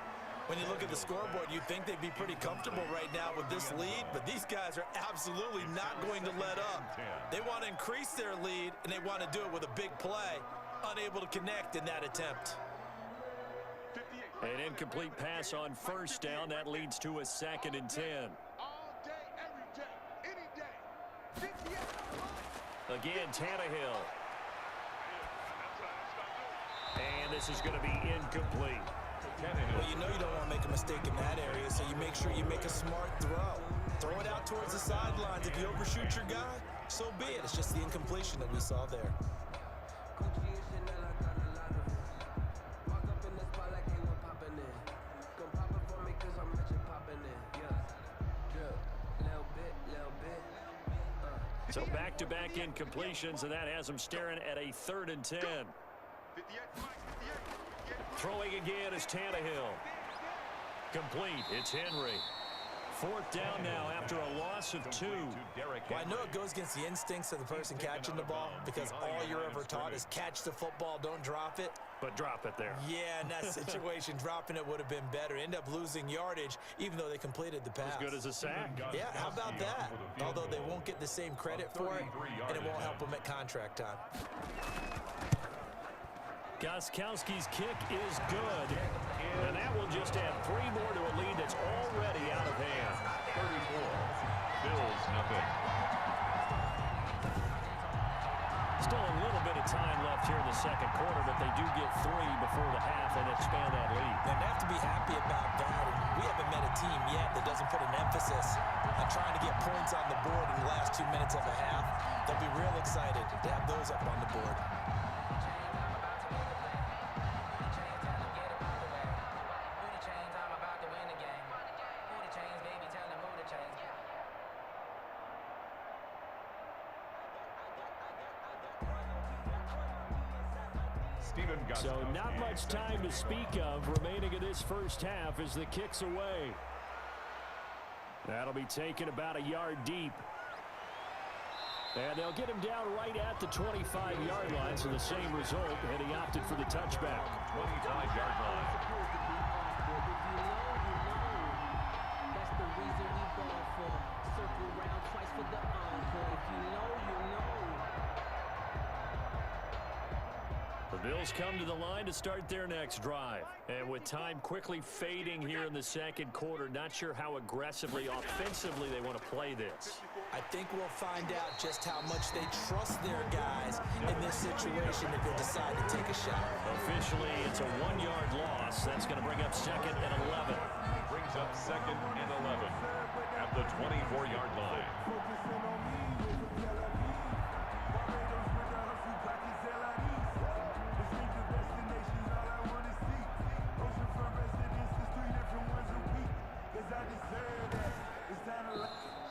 When you look at the scoreboard, you'd think they'd be pretty comfortable right now with this lead, but these guys are absolutely not going to let up. They want to increase their lead, and they want to do it with a big play. unable to connect in that attempt. An incomplete pass on first down. That leads to a 2nd and 10. All day, every day, any day. 58. Again, Tannehill. And this is going to be incomplete. Well, you know you don't want to make a mistake in that area, so you make sure you make a smart throw. Throw it out towards the sidelines. If you overshoot your guy, so be it. It's just the incompletion that we saw there. So back-to-back incompletions, and that has them staring at a 3rd and 10. Throwing again is Tannehill. Complete. It's Henry. 4th down now after a loss of 2. Well, I know it goes against the instincts of the person catching the ball because all you're ever taught is catch the football, don't drop it. But drop it there. Yeah, in that situation, dropping it would have been better. End up losing yardage, even though they completed the pass. As good as a sack. Yeah, how about that? Although they won't get the same credit for it, and it won't help them at contract time. Gostkowski's kick is good. And that will just add 3 more to a lead that's already out of hand. 34. Bills nothing. Still a little bit of time left here in the 2nd quarter, but they do get 3 before the half and expand that lead. And they have to be happy about that. And we haven't met a team yet that doesn't put an emphasis on trying to get points on the board in the last 2 minutes of a half. They'll be real excited to have those up on the board. So not much time to speak of remaining in this first half as the kick's away. That'll be taken about a yard deep. And they'll get him down right at the 25-yard line, so the same result, and he opted for the touchback. 25-yard line. That's the reason we ball for. Circle round twice for the encore. If you know, you know. The Bills come to the line to start their next drive. And with time quickly fading here in the 2nd quarter, not sure how aggressively, offensively they want to play this. I think we'll find out just how much they trust their guys in this situation if they decide to take a shot. Officially, it's a 1-yard loss. That's going to bring up 2nd and 11. Brings up 2nd and 11 at the 24-yard line.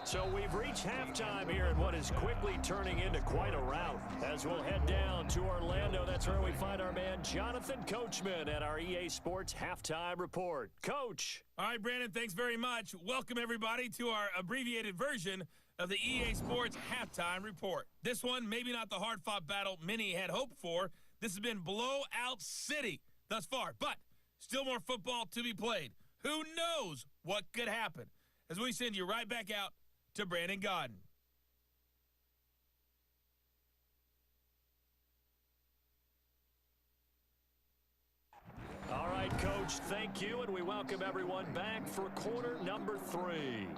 So we've reached halftime here in what is quickly turning into quite a rout. As we'll head down to Orlando, that's where we find our man Jonathan Coachman at our EA Sports Halftime Report. Coach. All right, Brandon, thanks very much. Welcome, everybody, to our abbreviated version of the EA Sports Halftime Report. This one, maybe not the hard-fought battle many had hoped for. This has been blowout city thus far, but still more football to be played. Who knows what could happen? As we send you right back out to Brandon Godden. All right, Coach, thank you, and we welcome everyone back for quarter number 3.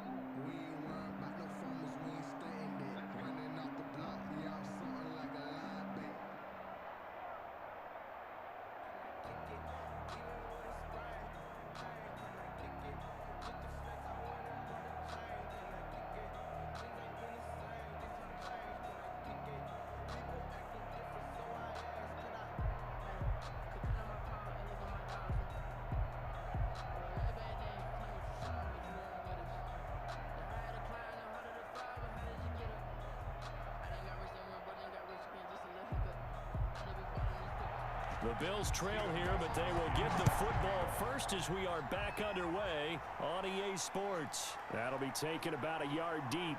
The Bills trail here, but they will get the football first as we are back underway on EA Sports. That'll be taken about a yard deep.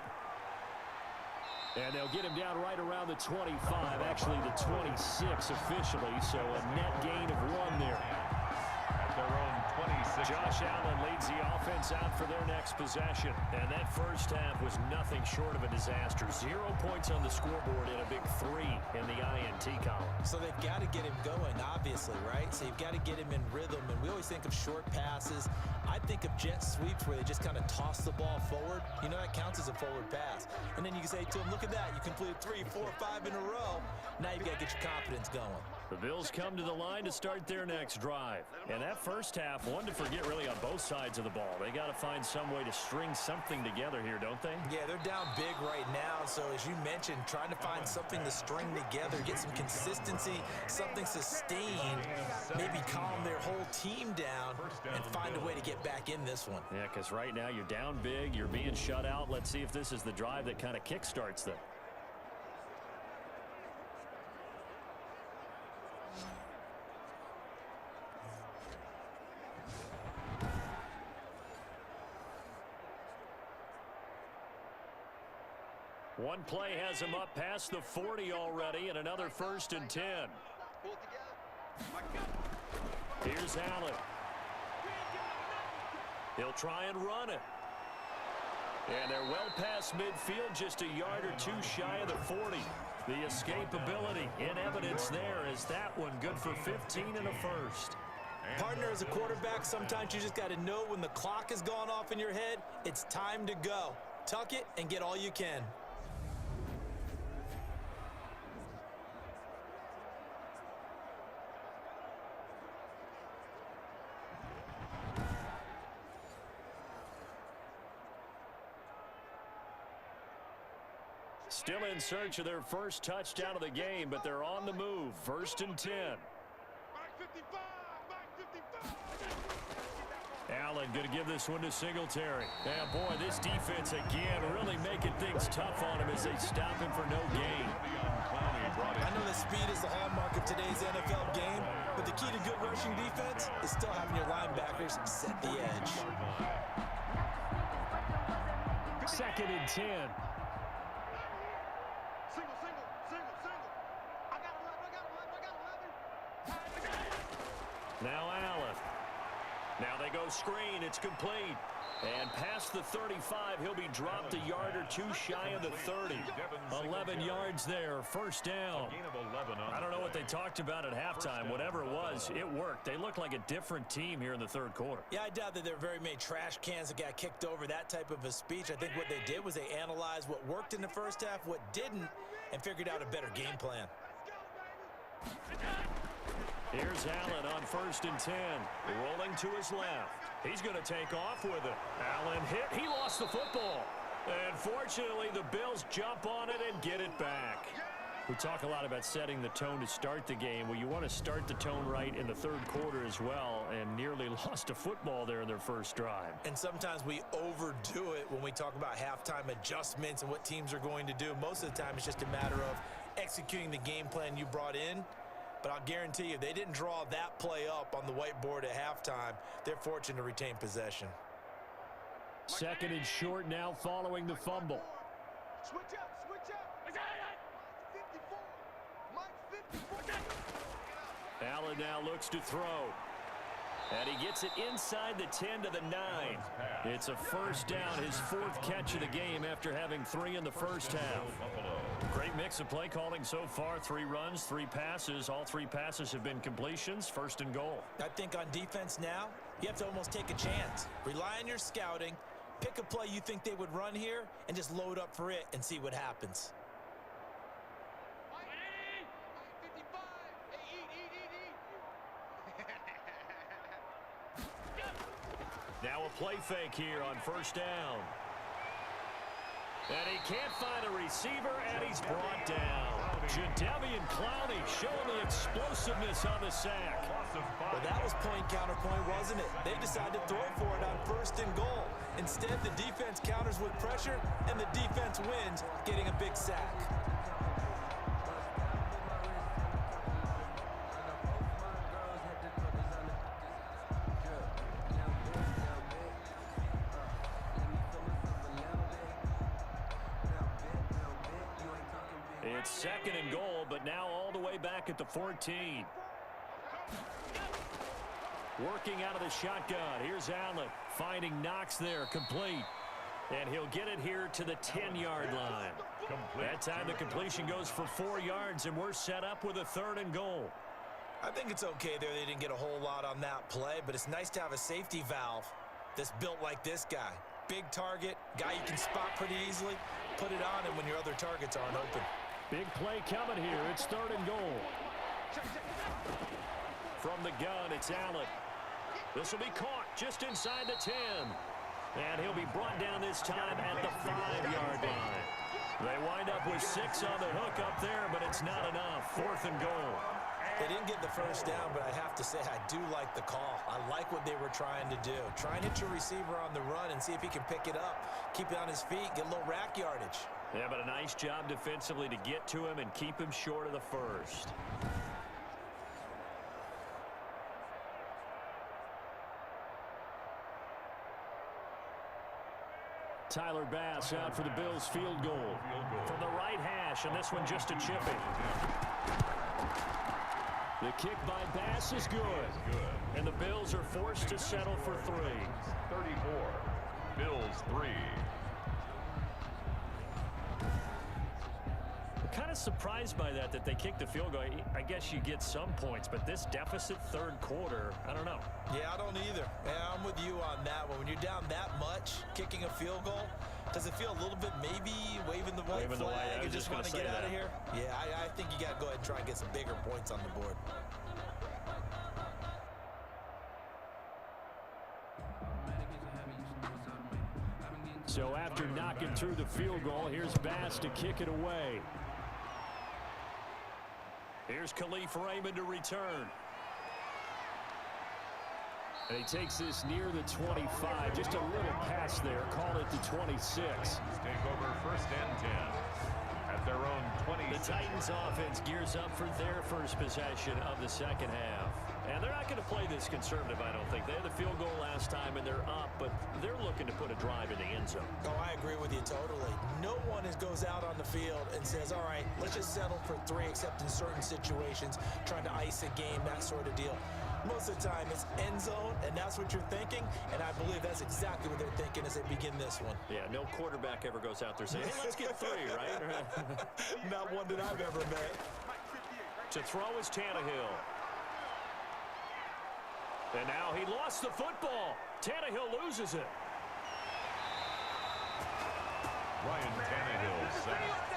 And they'll get him down right around the 25, actually the 26 officially, so a net gain of 1 there. At their own 26. Josh Allen leads the offense out for their next possession. And that first half was nothing short of a disaster. 0 points on the scoreboard and a big 3 in the INT column. So they've got to get him going, obviously, right? So you've got to get him in rhythm. And we always think of short passes. I think of jet sweeps where they just kind of toss the ball forward. You know, that counts as a forward pass. And then you can say to him, look at that. You completed 3, 4, 5 in a row. Now you've got to get your confidence going. The Bills come to the line to start their next drive. And that first half, one to forget really on both sides of the ball. They got to find some way to string something together here, don't they? Yeah, they're down big right now. So as you mentioned, trying to find something to string together, get some consistency, something sustained, maybe calm their whole team down and find a way to get back in this one. Yeah, because right now you're down big, you're being shut out. Let's see if this is the drive that kind of kickstarts them. One play has him up past the 40 already, and another 1st and 10. Here's Allen. He'll try and run it. And they're well past midfield, just a yard or 2 shy of the 40. The escapability in evidence there is that one good for 15 and a 1st. Partner, as a quarterback, sometimes you just got to know when the clock has gone off in your head, it's time to go. Tuck it and get all you can. Still in search of their first touchdown of the game, but they're on the move. 1st and 10. Allen going to give this one to Singletary. Yeah, boy, this defense again really making things tough on him as they stop him for no gain. I know that speed is the hallmark of today's NFL game, but the key to good rushing defense is still having your linebackers set the edge. 2nd and 10. Now Allen. Now they go screen. It's complete. And past the 35, he'll be dropped a yard or 2 shy of the 30. 11 yards there. 1st down. I don't know what they talked about at halftime. Whatever it was, it worked. They look like a different team here in the 3rd quarter. Yeah, I doubt that there are very many trash cans that got kicked over, that type of a speech. I think what they did was they analyzed what worked in the first half, what didn't, and figured out a better game plan. Here's Allen on 1st and 10. Rolling to his left. He's going to take off with it. Allen hit. He lost the football. And fortunately, the Bills jump on it and get it back. We talk a lot about setting the tone to start the game. Well, you want to start the tone right in the 3rd quarter as well, and nearly lost a football there in their first drive. And sometimes we overdo it when we talk about halftime adjustments and what teams are going to do. Most of the time, it's just a matter of executing the game plan you brought in. But I'll guarantee you, they didn't draw that play up on the whiteboard at halftime. They're fortunate to retain possession. 2nd and short now following the fumble. Switch up, switch up. 54. Allen now looks to throw. And he gets it inside the 10 to the 9. It's a 1st down, his 4th catch of the game after having 3 in the first half. Great mix of play calling so far. 3 runs, 3 passes. All 3 passes have been completions. 1st and goal. I think on defense now, you have to almost take a chance. Rely on your scouting. Pick a play you think they would run here and just load up for it and see what happens. Now a play fake here on 1st down. And he can't find a receiver, and he's brought down. Jadeveon Clowney showing the explosiveness on the sack. Well, that was point counterpoint, wasn't it? They decided to throw for it on 1st and goal. Instead, the defense counters with pressure, and the defense wins, getting a big sack. It's 2nd and goal, but now all the way back at the 14. Working out of the shotgun. Here's Allen finding Knox there, complete. And he'll get it here to the 10-yard line. That time the completion goes for 4 yards, and we're set up with a 3rd and goal. I think it's okay there. They didn't get a whole lot on that play, but it's nice to have a safety valve that's built like this guy. Big target, guy you can spot pretty easily. Put it on him when your other targets aren't open. Big play coming here. It's 3rd and goal. From the gun, it's Allen. This will be caught just inside the 10. And he'll be brought down this time at the 5-yard line. They wind up with 6 on the hook up there, but it's not enough. 4th and goal. They didn't get the first down, but I have to say I do like the call. I like what they were trying to do. Try and hit your receiver on the run and see if he can pick it up. Keep it on his feet, get a little rack yardage. Yeah, but a nice job defensively to get to him and keep him short of the first. Tyler Bass out for the Bills field goal from the right hash, and this one just a chipping. The kick by Bass is good, and the Bills are forced to settle for 3. 34, Bills 3. Kind of surprised by that they kicked the field goal. I guess you get some points, but this deficit 3rd quarter, I don't know. Yeah, I don't either. Yeah, I'm with you on that one. When you're down that much, kicking a field goal, does it feel a little bit maybe waving the white flag and just want to get out of here? Yeah, I think you got to go ahead and try and get some bigger points on the board. So after knocking through the field goal, here's Bass to kick it away. Here's Khalif Raymond to return. And he takes this near the 25. Just a little pass there. Call it the 26. Take over 1st and 10 at their own 20. The Titans offense gears up for their first possession of the 2nd half. And they're not going to play this conservative, I don't think. They had the field goal last time, and they're up, but they're looking to put a drive in the end zone. Oh, I agree with you totally. No one goes out on the field and says, all right, let's just settle for 3, except in certain situations, trying to ice a game, that sort of deal. Most of the time, it's end zone, and that's what you're thinking, and I believe that's exactly what they're thinking as they begin this one. Yeah, no quarterback ever goes out there saying, hey, let's get 3, right? Not one that I've ever met. To throw is Tannehill. And now he lost the football. Tannehill loses it. Ryan Tannehill sacked.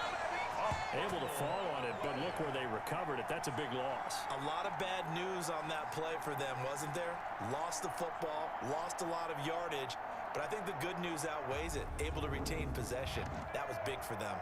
Able to fall on it, but look where they recovered it. That's a big loss. A lot of bad news on that play for them, wasn't there? Lost the football, lost a lot of yardage, but I think the good news outweighs it. Able to retain possession. That was big for them.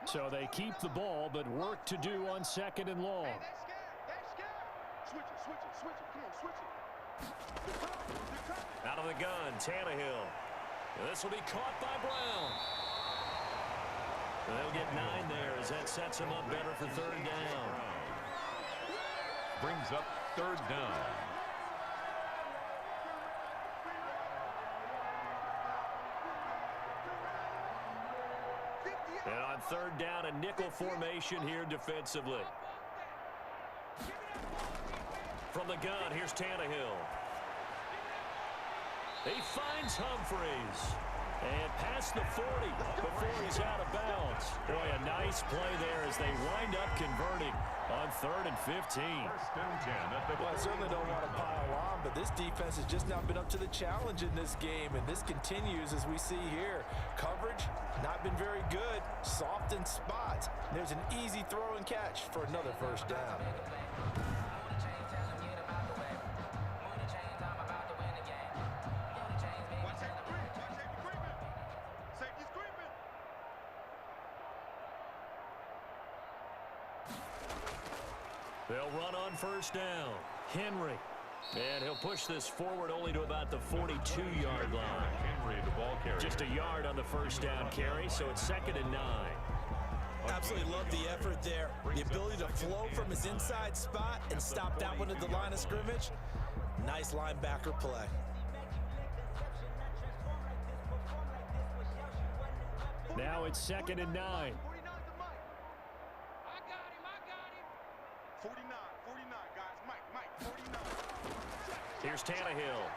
So they keep the ball, but work to do on 2nd and long. Switch it. Come on, switch it. Out of the gun, Tannehill. This will be caught by Brown. They'll get 9 there as that sets him up better for 3rd down. Brings up 3rd down. And on 3rd down, a nickel formation here defensively. From the gun, here's Tannehill. He finds Humphreys. And past the 40 before he's out of bounds. Boy, a nice play there as they wind up converting on 3rd and 15. 1st and 10 at the Well, I certainly don't want to pile on, but this defense has just not been up to the challenge in this game, and this continues as we see here. Coverage, not been very good. Soft in spots. There's an easy throw and catch for another 1st down. They'll run on 1st down. Henry. And he'll push this forward only to about the 42-yard line. Henry, the ball carrier. Just a yard on the 1st down carry, so it's 2nd and 9. Absolutely love the effort there. The ability to flow from his inside spot and stop that one at the line of scrimmage. Nice linebacker play. Now it's 2nd and 9. 49 to Mike. I got him. 49, guys. Mike, 49. Here's Tannehill.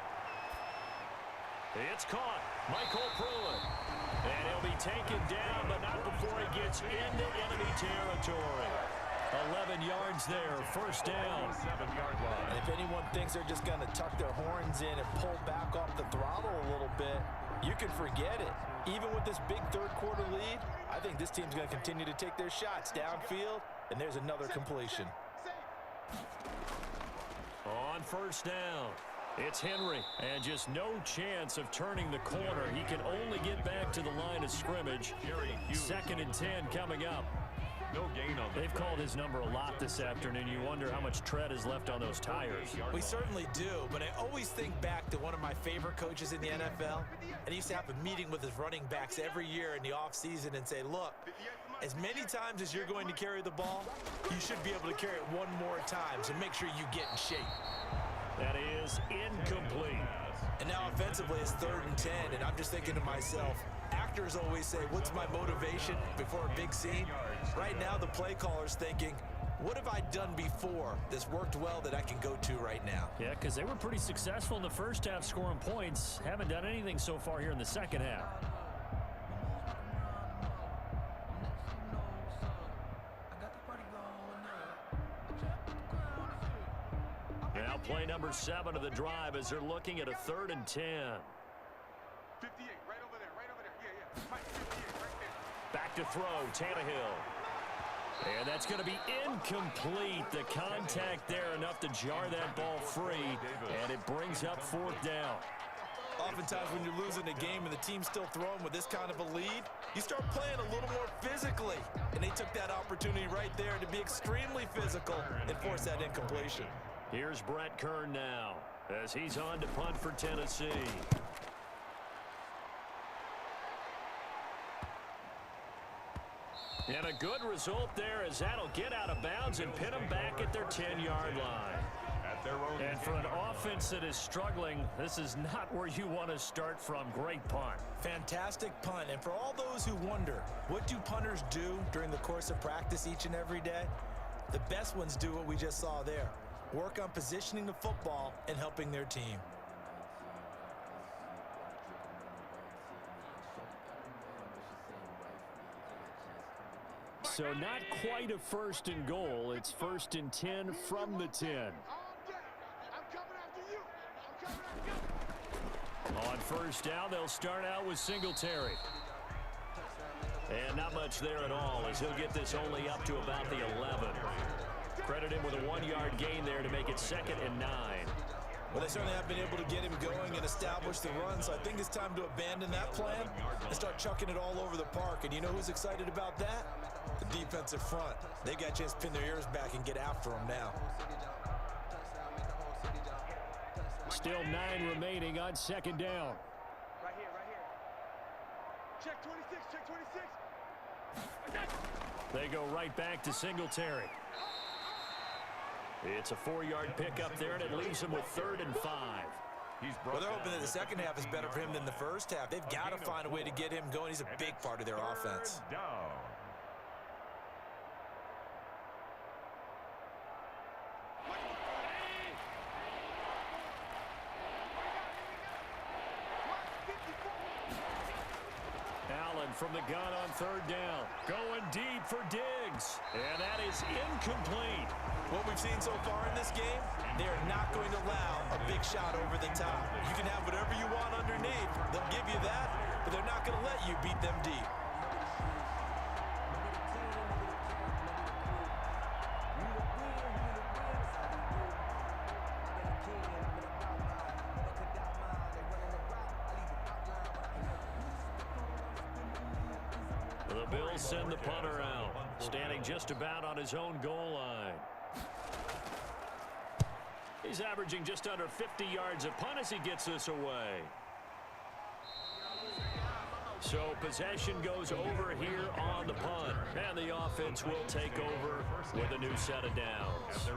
It's caught. Michael Pruitt. And he'll be taken down, but not before he gets into enemy territory. 11 yards there, first down. 7-yard line. And if anyone thinks they're just going to tuck their horns in and pull back off the throttle a little bit, you can forget it. Even with this big third-quarter lead, I think this team's going to continue to take their shots downfield, and there's another completion. On first down, it's Henry, and just no chance of turning the corner. He can only get back to the line of scrimmage. 2nd and 10 coming up. No gain on the They've called his number a lot this afternoon. You wonder how much tread is left on those tires. We certainly do, but I always think back to one of my favorite coaches in the NFL, and he used to have a meeting with his running backs every year in the offseason and say, look, as many times as you're going to carry the ball, you should be able to carry it one more time, so make sure you get in shape. That is incomplete. And now offensively it's 3rd and 10, and I'm just thinking to myself, actors always say, what's my motivation before a big scene? Right now the play caller's thinking, what have I done before that's worked well that I can go to right now? Yeah, because they were pretty successful in the first half scoring points. Haven't done anything so far here in the second half. Now play number 7 of the drive as they're looking at a 3rd and 10. 58, right over there. Yeah. Mike, 58, right there. Back to throw, Tannehill. And that's going to be incomplete. The contact there enough to jar that ball free, and it brings up 4th down. Oftentimes when you're losing a game and the team's still throwing with this kind of a lead, you start playing a little more physically. And they took that opportunity right there to be extremely physical and force that incompletion. Here's Brett Kern now as he's on to punt for Tennessee. And a good result there as that'll get out of bounds and pin them back at their 10-yard line. And for an offense that is struggling, this is not where you want to start from. Great punt. Fantastic punt. And for all those who wonder, what do punters do during the course of practice each and every day? The best ones do what we just saw there. Work on positioning the football and helping their team. So not quite a 1st and goal. It's 1st and 10 from the 10. I'm coming after you. On first down, they'll start out with Singletary. And not much there at all as he'll get this only up to about the 11. Credit him with a 1-yard gain there to make it 2nd and 9. Well, they certainly have been able to get him going and establish the run, so I think it's time to abandon that plan and start chucking it all over the park. And you know who's excited about that? The defensive front. They got a chance to pin their ears back and get after him now. Still 9 remaining on 2nd down. Right here. Check 26, check 26. They go right back to Singletary. It's a 4-yard pickup there, and it leaves him with 3rd and 5. Well, they're hoping that the second half is better for him than the first half. They've got to find a way to get him going. He's a big part of their offense. Allen from the gun on 3rd down. Going deep for Diggs. And that is incomplete. What we've seen so far in this game, they are not going to allow a big shot over the top. You can have whatever you want underneath. They'll give you that, but they're not going to let you beat them deep. The Bills send the punter out, standing just about on his own goal line. He's averaging just under 50 yards a punt as he gets this away. So possession goes over here on the punt. And the offense will take over with a new set of downs.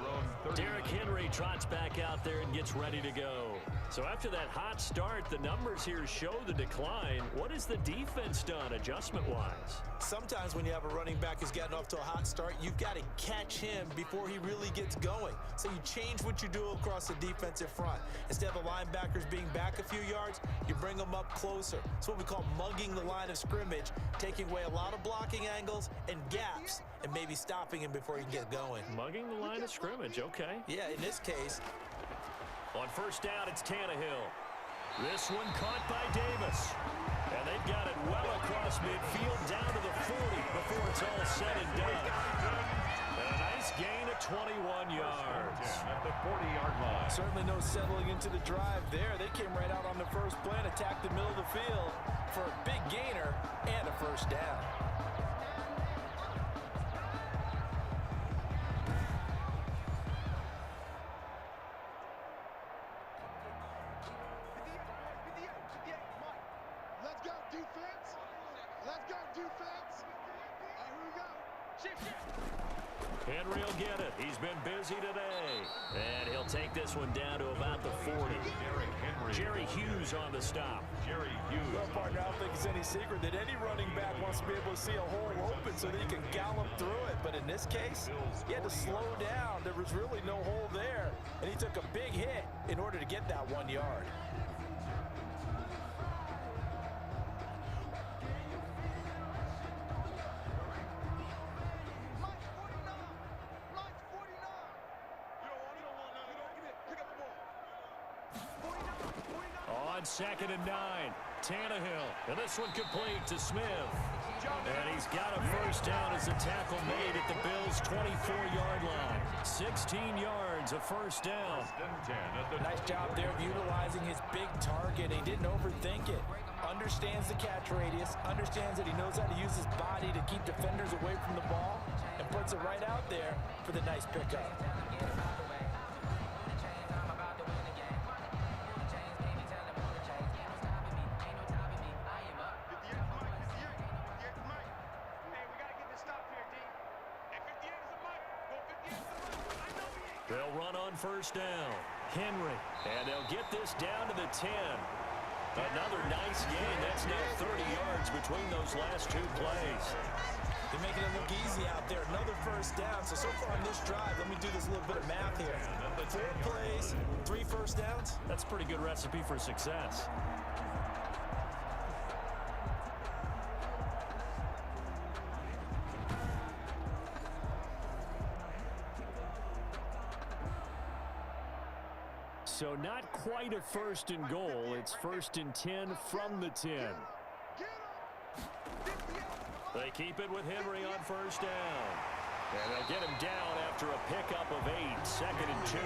Derrick Henry trots back out there and gets ready to go. So after that hot start, the numbers here show the decline. What has the defense done adjustment-wise? Sometimes when you have a running back who's gotten off to a hot start, you've got to catch him before he really gets going. So you change what you do across the defensive front. Instead of the linebackers being back a few yards, you bring them up closer. It's what we call mugging the line of scrimmage, taking away a lot of blocking angles and gaps, and maybe stopping him before he can get going. Mugging the line of scrimmage, okay. Yeah, in this case. On first down, it's Tannehill. This one caught by Davis. And they've got it well across midfield down to the 40 before it's all said and done. And a nice gain of 21 yards. At the 40-yard line. Certainly no settling into the drive there. They came right out on the first play and attacked the middle of the field for a big gainer and a first down. Let's go, defense. Let's go, defense. All right, here we go. Shift. Henry will get it. He's been busy today. And he'll take this one down to about the 40. Jerry Hughes on the stop. Well, partner, I don't think it's any secret that any running back wants to be able to see a hole open so that he can gallop through it. But in this case, he had to slow down. There was really no hole there. And he took a big hit in order to get that 1 yard. On 2nd and 9, Tannehill. And this one complete to Smith. And he's got a first down as the tackle made at the Bills' 24-yard line. 16 yards, a first down. Nice job there of utilizing his big target. He didn't overthink it. Understands the catch radius, understands that he knows how to use his body to keep defenders away from the ball, and puts it right out there for the nice pickup. They'll run on first down. Henry. And they'll get this down to the 10. Another nice gain. That's now 30 yards between those last two plays. They're making it look easy out there. Another first down. So far on this drive, let me do this little bit of math here. 4 plays, 3 first downs. That's a pretty good recipe for success. So not quite a first and goal. It's 1st and 10 from the 10. They keep it with Henry on first down. And they'll get him down after a pickup of 8, 2nd and 2.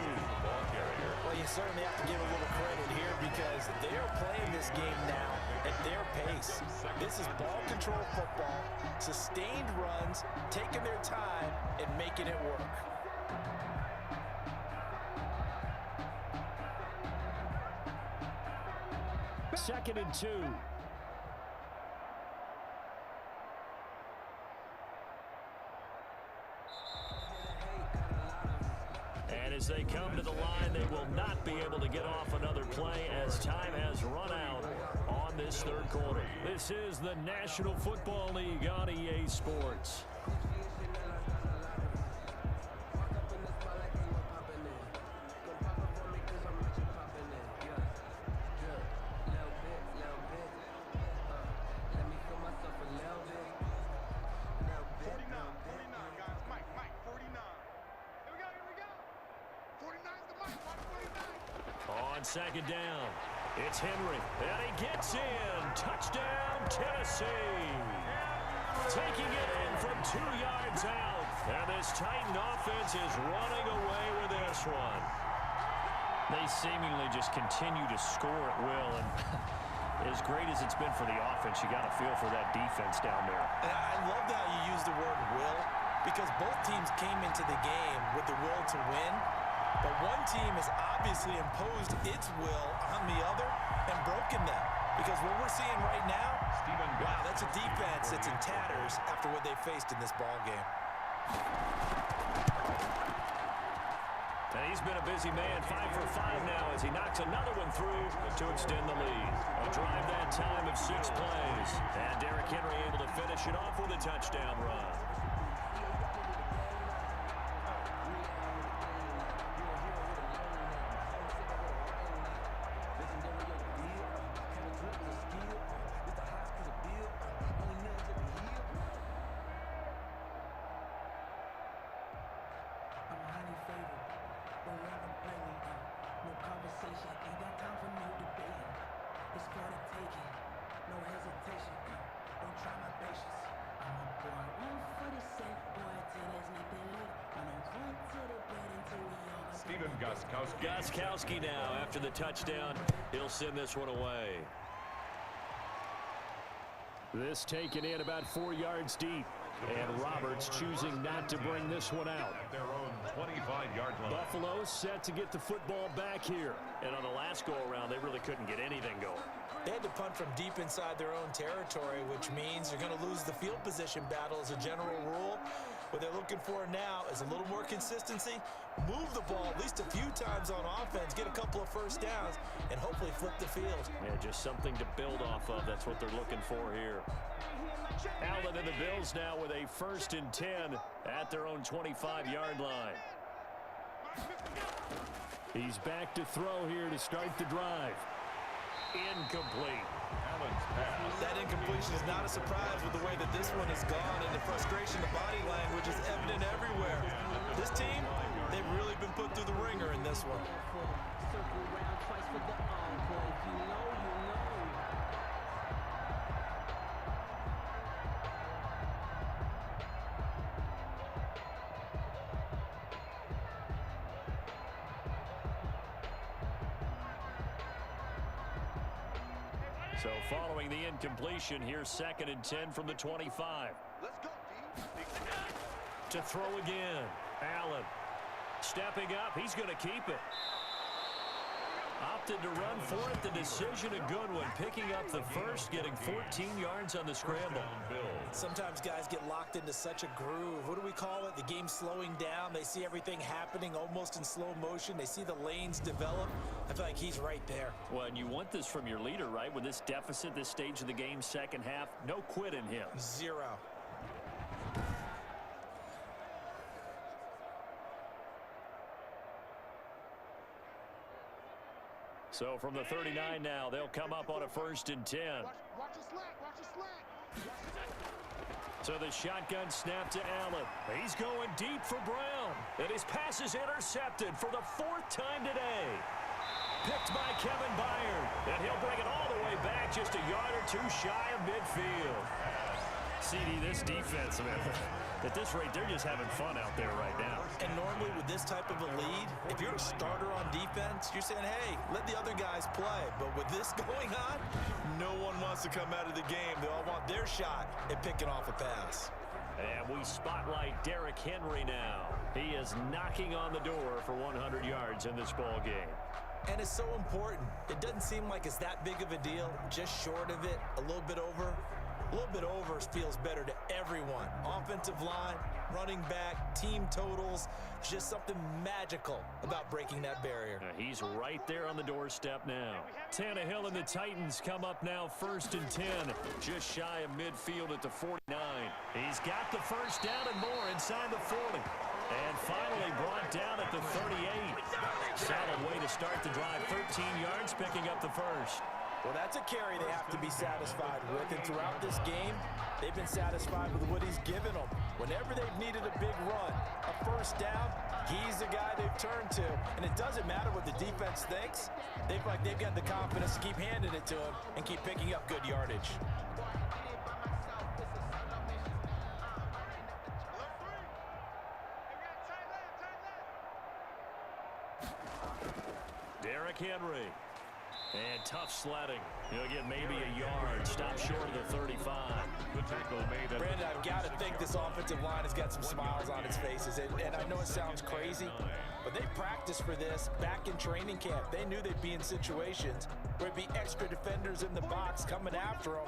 Well, you certainly have to give a little credit here because they are playing this game now at their pace. This is ball control football, sustained runs, taking their time, and making it work. 2nd and 2. And as they come to the line, they will not be able to get off another play as time has run out on this third quarter. This is the National Football League on EA Sports. On 2nd down, it's Henry, and he gets in. Touchdown, Tennessee. Taking it in from 2 yards out. And this Titan offense is running away with this one. They seemingly just continue to score at will. And as great as it's been for the offense, you got to feel for that defense down there. And I love how you use the word will because both teams came into the game with the will to win. But one team has obviously imposed its will on the other and broken them. Because what we're seeing right now, wow, that's a defense that's in tatters after what they faced in this ball game. And he's been a busy man, 5 for 5 now as he knocks another one through to extend the lead. A drive that time of 6 plays. And Derrick Henry able to finish it off with a touchdown run. Gostkowski now after the touchdown. He'll send this one away. This taken in about 4 yards deep. And Roberts choosing not to bring this one out. At their own 25-yard line. Buffalo set to get the football back here. And on the last go-around, they really couldn't get anything going. They had to punt from deep inside their own territory, which means they're going to lose the field position battle as a general rule. What they're looking for now is a little more consistency, move the ball at least a few times on offense, get a couple of first downs, and hopefully flip the field. Yeah, just something to build off of. That's what they're looking for here. Allen and the Bills now with a 1st and 10 at their own 25-yard line. He's back to throw here to start the drive. Incomplete. That incompletion is not a surprise with the way that this one has gone, and the frustration, the body language is evident everywhere. This team, they've really been put through the ringer in this one. Circle around twice for the encore. If you know, you know. So following the incompletion, here's 2nd and 10 from the 25. Let's go, D. To throw again. Allen stepping up. He's going to keep it. Opted to run for it. The decision a good one. Picking up the first, getting 14 yards on the scramble. Sometimes guys get locked into such a groove. What do we call it? The game slowing down. They see everything happening almost in slow motion. They see the lanes develop. I feel like he's right there. Well, and you want this from your leader, right? With this deficit, this stage of the game, second half, no quit in him. 0. So from the 39 now, they'll come up on a 1st and 10. Watch the slant. Watch the slant. So the shotgun snap to Allen. He's going deep for Brown. And his pass is intercepted for the 4th time today. Picked by Kevin Byard. And he'll bring it all the way back just a yard or 2 shy of midfield. CD, this defense, man, at this rate, they're just having fun out there right now. And normally with this type of a lead, if you're a starter on defense, you're saying, hey, let the other guys play. But with this going on, no one wants to come out of the game. They all want their shot at picking off a pass. And we spotlight Derrick Henry now. He is knocking on the door for 100 yards in this ball game. And it's so important. It doesn't seem like it's that big of a deal, just short of it, a little bit over. A little bit over feels better to everyone. Offensive line, running back, team totals. There's just something magical about breaking that barrier. He's right there on the doorstep now. Tannehill and the Titans come up now 1st and 10. Just shy of midfield at the 49. He's got the first down and more inside the 40. And finally brought down at the 38. Solid way to start the drive. 13 yards, picking up the first. Well, that's a carry they have to be satisfied with. And throughout this game, they've been satisfied with what he's given them. Whenever they've needed a big run, a first down, he's the guy they've turned to. And it doesn't matter what the defense thinks. They've got the confidence to keep handing it to him and keep picking up good yardage. Derrick Henry. And tough sledding. He'll get maybe a yard. Stop short of the 35. The tackle made at Brandon, I've got to think this offensive line has got some smiles on its faces. And I know it sounds crazy, but they practiced for this back in training camp. They knew they'd be in situations where it'd be extra defenders in the box coming after them,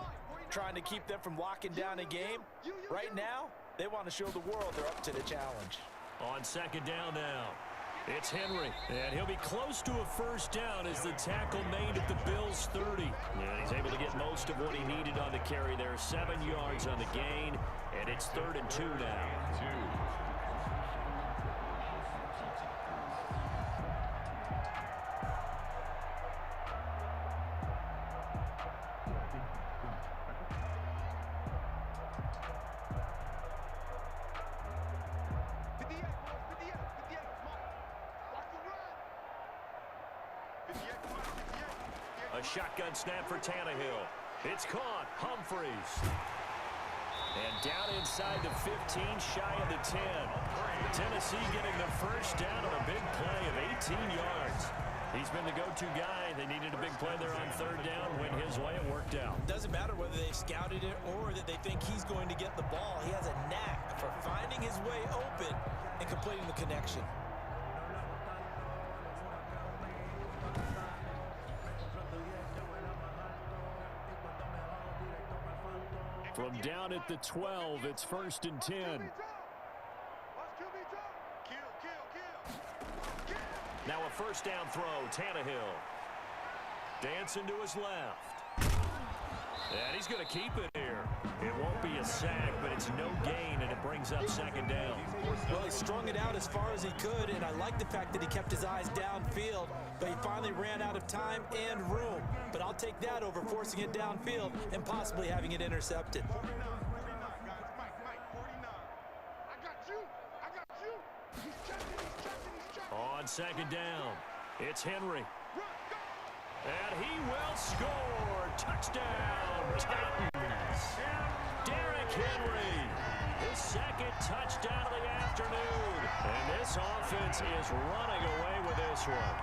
trying to keep them from locking down a game. Right now, they want to show the world they're up to the challenge. On second down now, it's Henry, and he'll be close to a first down as the tackle made at the Bills' 30. And he's able to get most of what he needed on the carry there. 7 yards on the gain, and it's 3rd and 2 now. A shotgun snap for Tannehill. It's caught. Humphreys. And down inside the 15, shy of the 10. Tennessee getting the first down on a big play of 18 yards. He's been the go-to guy. They needed a big play there on 3rd down. Went his way. It worked out. Doesn't matter whether they've scouted it or that they think he's going to get the ball. He has a knack for finding his way open and completing the connection. From down at the 12, it's 1st and 10. Now a first down throw, Tannehill. Dancing to his left. And he's going to keep it here. It won't be a sack, but it's no gain, and it brings up 2nd down. Well, he strung it out as far as he could, and I like the fact that he kept his eyes downfield, but he finally ran out of time and room. But I'll take that over forcing it downfield and possibly having it intercepted. 49, guys. Mike, 49. I got you. He's checking. On 2nd down, it's Henry. And he will score. Touchdown, Titans. Derrick Henry, his 2nd touchdown of the afternoon. And this offense is running away with this one.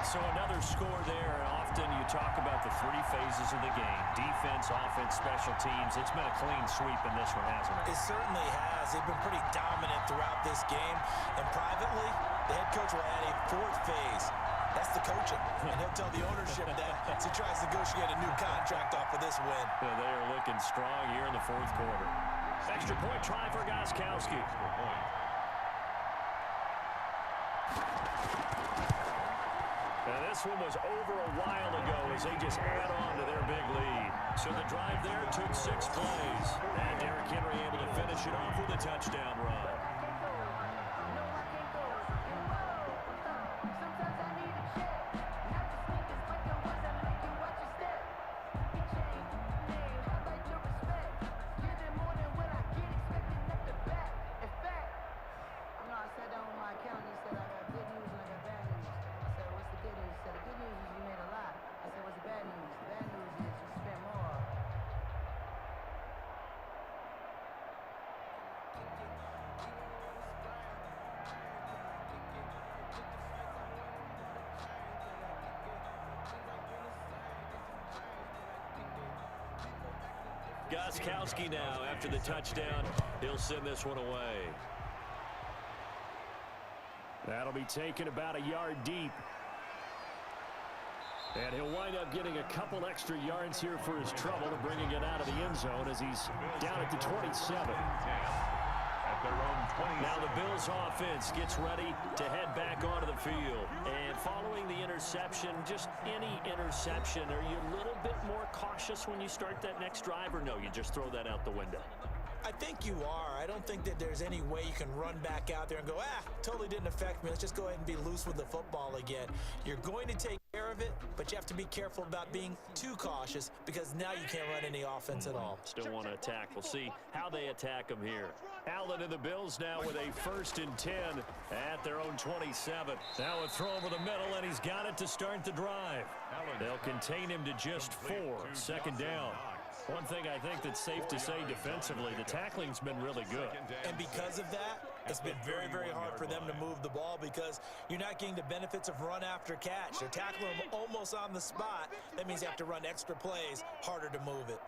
So another score there. Often you talk about the 3 phases of the game. Defense, offense, special teams. It's been a clean sweep in this one, hasn't it? It certainly has. They've been pretty dominant throughout this game. And privately, the head coach will add a 4th phase. That's the coaching. And he'll tell the ownership that as he tries to negotiate a new contract off of this win. Yeah, they are looking strong here in the 4th quarter. Extra point try for Gostkowski. Now this one was over a while ago as they just add on to their big lead. So the drive there took 6 plays. And Derrick Henry able to finish it off with a touchdown run. Gostkowski now after the touchdown. He'll send this one away. That'll be taken about a yard deep. And he'll wind up getting a couple extra yards here for his trouble and bringing it out of the end zone as he's down at the 27. Now the Bills offense gets ready to head back onto the field. And following the interception, just any interception, are you a little bit more cautious when you start that next drive, or no, you just throw that out the window? I think you are. I don't think that there's any way you can run back out there and go, totally didn't affect me. Let's just go ahead and be loose with the football again. You're going to take care of it, but you have to be careful about being too cautious because now you can't run any offense at all. Still want to attack. We'll see how they attack them here. Allen and the Bills now with a 1st and 10 at their own 27. Now a throw over the middle, and he's got it to start the drive. They'll contain him to just 4. 2nd down. One thing I think that's safe to say defensively, the tackling's been really good. And because of that, It's been very, very hard for them to move the ball because you're not getting the benefits of run after catch. They're tackling them almost on the spot. That means you have to run extra plays, harder to move it.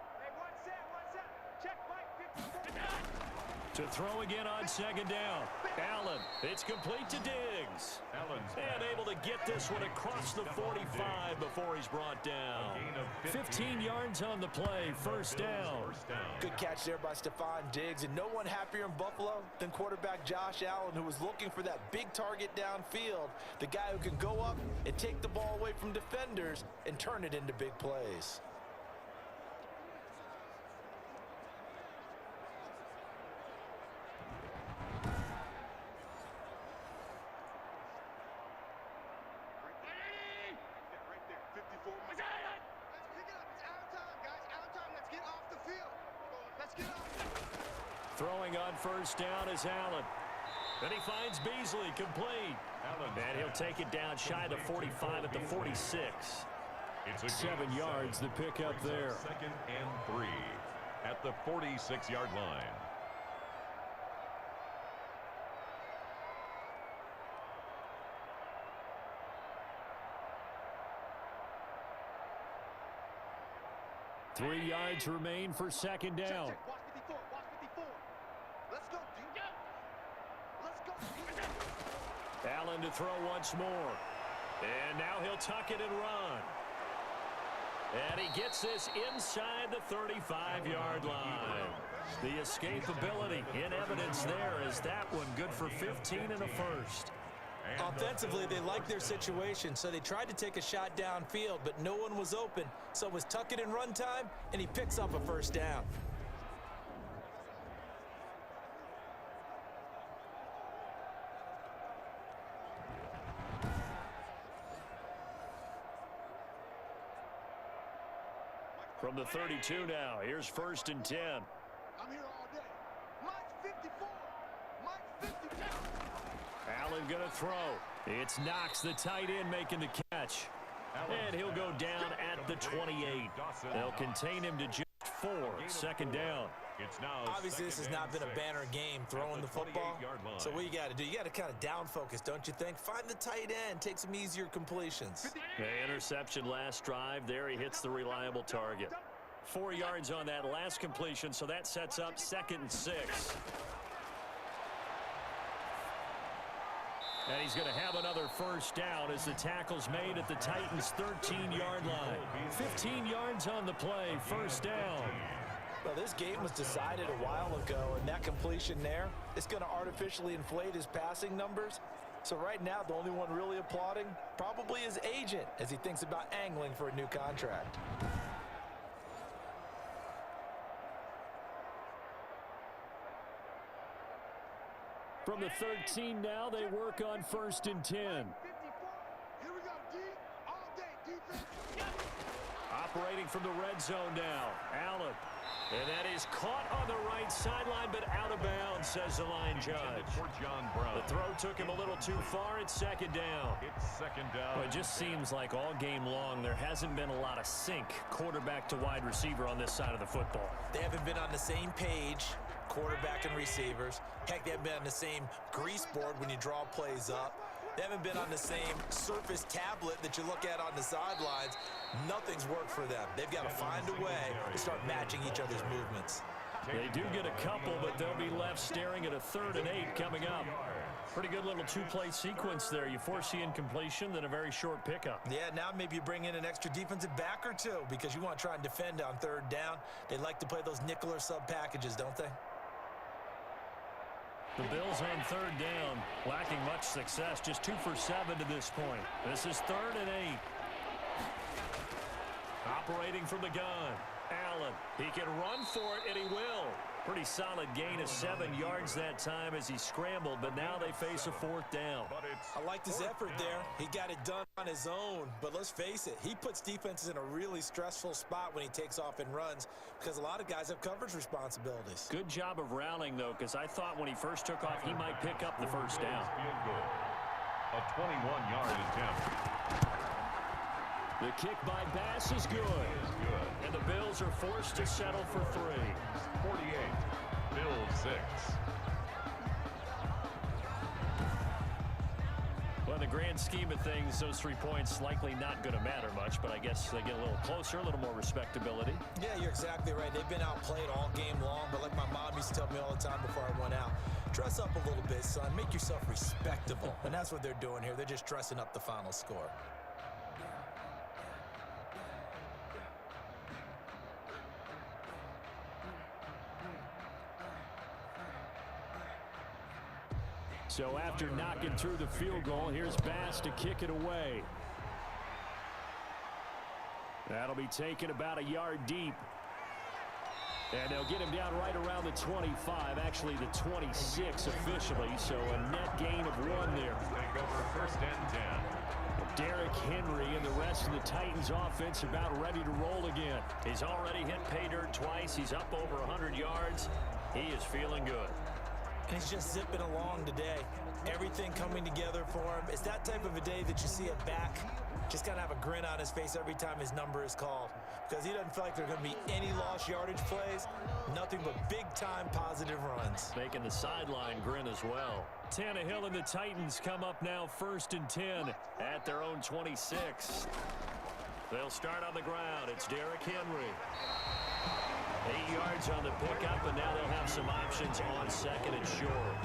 To throw again on second down. Allen, it's complete to Diggs. And able to get this one across the 45 before he's brought down. 15 yards on the play, first down. Good catch there by Stephon Diggs, and no one happier in Buffalo than quarterback Josh Allen, who was looking for that big target downfield, the guy who can go up and take the ball away from defenders and turn it into big plays. Throwing on first down is Allen. Then he finds Beasley complete. And he'll take it down shy of the 45 at the 46. 7 yards the pickup there. 2nd and 3 at the 46-yard line. Three yards remain for second down. Allen to throw once more. And now he'll tuck it and run. And he gets this inside the 35-yard line. The escapability in evidence there is that one good for 15 and a first. Offensively, they liked their situation, so they tried to take a shot downfield, but no one was open. So it was tuck it and run time, and he picks up a first down. From the 32 now, here's 1st and 10. I'm here all day. Mike's 54. Mike's 52. Allen going to throw. It's Knox, the tight end, making the catch. And he'll go down at the 28. They'll contain him to just 4. Second down. Obviously, this has not been a banner game throwing the football. So what you got to do, you got to kind of down focus, don't you think? Find the tight end, take some easier completions. The interception last drive. There he hits the reliable target. 4 yards on that last completion, so that sets up 2nd and 6. And he's going to have another first down as the tackle's made at the Titans' 13-yard line. 15 yards on the play, first down. Well, this game was decided a while ago, and that completion there is going to artificially inflate his passing numbers. So right now, the only one really applauding probably his agent as he thinks about angling for a new contract. From the 13 now, they work on 1st and 10. Here we go, D. All day, defense. Operating from the red zone now. Allen. And that is caught on the right sideline, but out of bounds, says the line judge. The throw took him a little too far. It's second down. Well, it just seems like all game long there hasn't been a lot of sync quarterback to wide receiver on this side of the football. They haven't been on the same page, quarterback and receivers. Heck, they haven't been on the same grease board when you draw plays up. They haven't been on the same surface tablet that you look at on the sidelines. Nothing's worked for them. They've got to find a way to start matching each other's movements. They do get a couple, but they'll be left staring at a 3rd and 8 coming up. Pretty good little two-play sequence there. You force the incompletion, then a very short pickup. Yeah, now maybe you bring in an extra defensive back or two because you want to try and defend on 3rd down. They like to play those nickel or sub packages, don't they? The Bills on 3rd down, lacking much success, just 2 for 7 to this point. This is 3rd and 8. Operating from the gun, Allen. He can run for it, and he will. Pretty solid gain of 7 yards that time as he scrambled, but now they face a 4th down. I liked his effort there. He got it done on his own, but let's face it, he puts defenses in a really stressful spot when he takes off and runs because a lot of guys have coverage responsibilities. Good job of rallying, though, because I thought when he first took off, he might pick up the first down. A 21-yard attempt. The kick by Bass is good. And the Bills are forced to settle for 3. 48. Bills 6. in the grand scheme of things, those 3 points likely not going to matter much, but I guess they get a little closer, a little more respectability. Yeah, you're exactly right. They've been outplayed all game long, but like my mom used to tell me all the time before I went out, dress up a little bit, son. Make yourself respectable. And that's what they're doing here. They're just dressing up the final score. So after knocking through the field goal, here's Bass to kick it away. That'll be taken about a yard deep. And they'll get him down right around the 25, actually the 26 officially, so a net gain of 1 there. Take over 1st and 10. Derrick Henry and the rest of the Titans offense about ready to roll again. He's already hit pay dirt twice. He's up over 100 yards. He is feeling good. And he's just zipping along today. Everything coming together for him. It's that type of a day that you see a back just kind of have a grin on his face every time his number is called, because he doesn't feel like there are going to be any lost yardage plays, nothing but big-time positive runs. Making the sideline grin as well. Tannehill and the Titans come up now 1st and 10 at their own 26. They'll start on the ground. It's Derrick Henry. 8 yards on the pickup, and now they'll have some options on 2nd and short.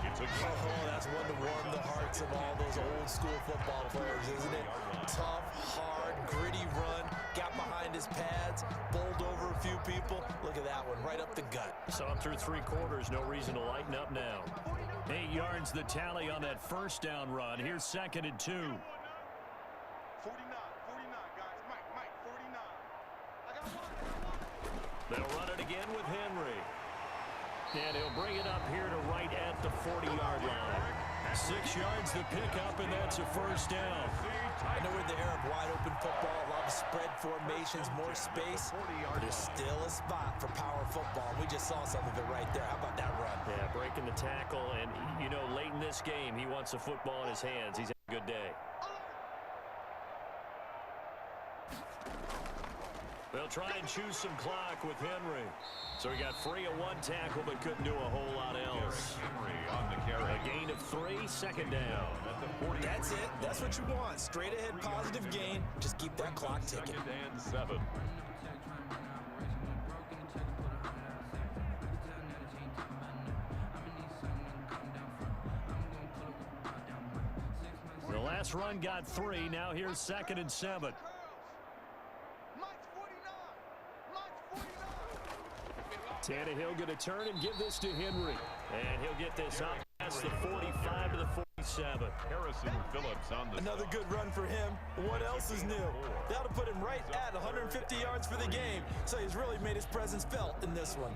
Oh, that's one to warm the hearts of all those old school football players, isn't it? Tough, hard, gritty run, got behind his pads, bowled over a few people. Look at that one, right up the gut. Saw him through 3 quarters, no reason to lighten up now. 8 yards the tally on that 1st down run. Here's 2nd and 2. 49, guys. Mike, 49. I got one. They'll run it again with Henry. And he'll bring it up here to right at the 40-yard line. 6 yards the pickup, and that's a 1st down. I know we're in the era of wide-open football, a lot of spread formations, more space, but there's still a spot for power football. We just saw some of it right there. How about that run? Yeah, breaking the tackle, and, you know, late in this game, he wants the football in his hands. He's having a good day. They'll try and choose some clock with Henry. So he got free of 1 tackle, but couldn't do a whole lot else. Henry on the carry. A gain of 3, 2nd down. At the 40. That's it. That's what you want. Straight ahead positive gain. Just keep that clock ticking. 2nd and 7. The last run got 3. Now here's 2nd and 7. Tannehill going to turn and give this to Henry. And he'll get this up past the 45 to the 47. Harrison Phillips on the Another good run for him. What else is new? That'll put him right at 150 yards for the game. So he's really made his presence felt in this one.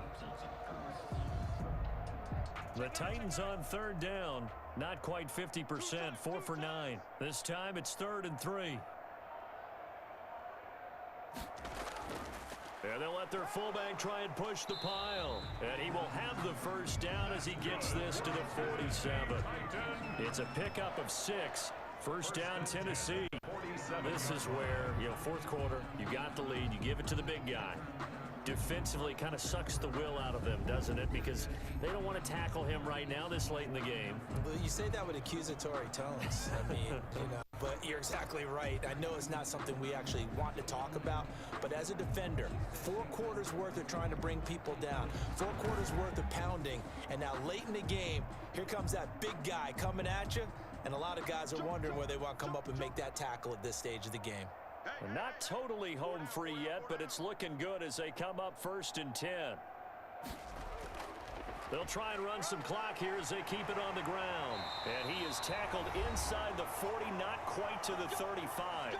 The Titans on 3rd down. Not quite 50%. 4 for 9. This time it's 3rd and 3. And they'll let their fullback try and push the pile. And he will have the 1st down as he gets this to the 47. It's a pickup of 6. 1st down, Tennessee. This is where, 4th quarter, you got the lead. You give it to the big guy. Defensively kind of sucks the will out of them, doesn't it? Because they don't want to tackle him right now this late in the game. Well, you say that with accusatory tones. I mean, but you're exactly right. I know it's not something we actually want to talk about, but as a defender, 4 quarters worth of trying to bring people down, 4 quarters worth of pounding, and now late in the game, here comes that big guy coming at you, and a lot of guys are wondering where they want to come up and make that tackle at this stage of the game. Not totally home free yet, but it's looking good as they come up 1st and 10. They'll try and run some clock here as they keep it on the ground. And he is tackled inside the 40, not quite to the 35.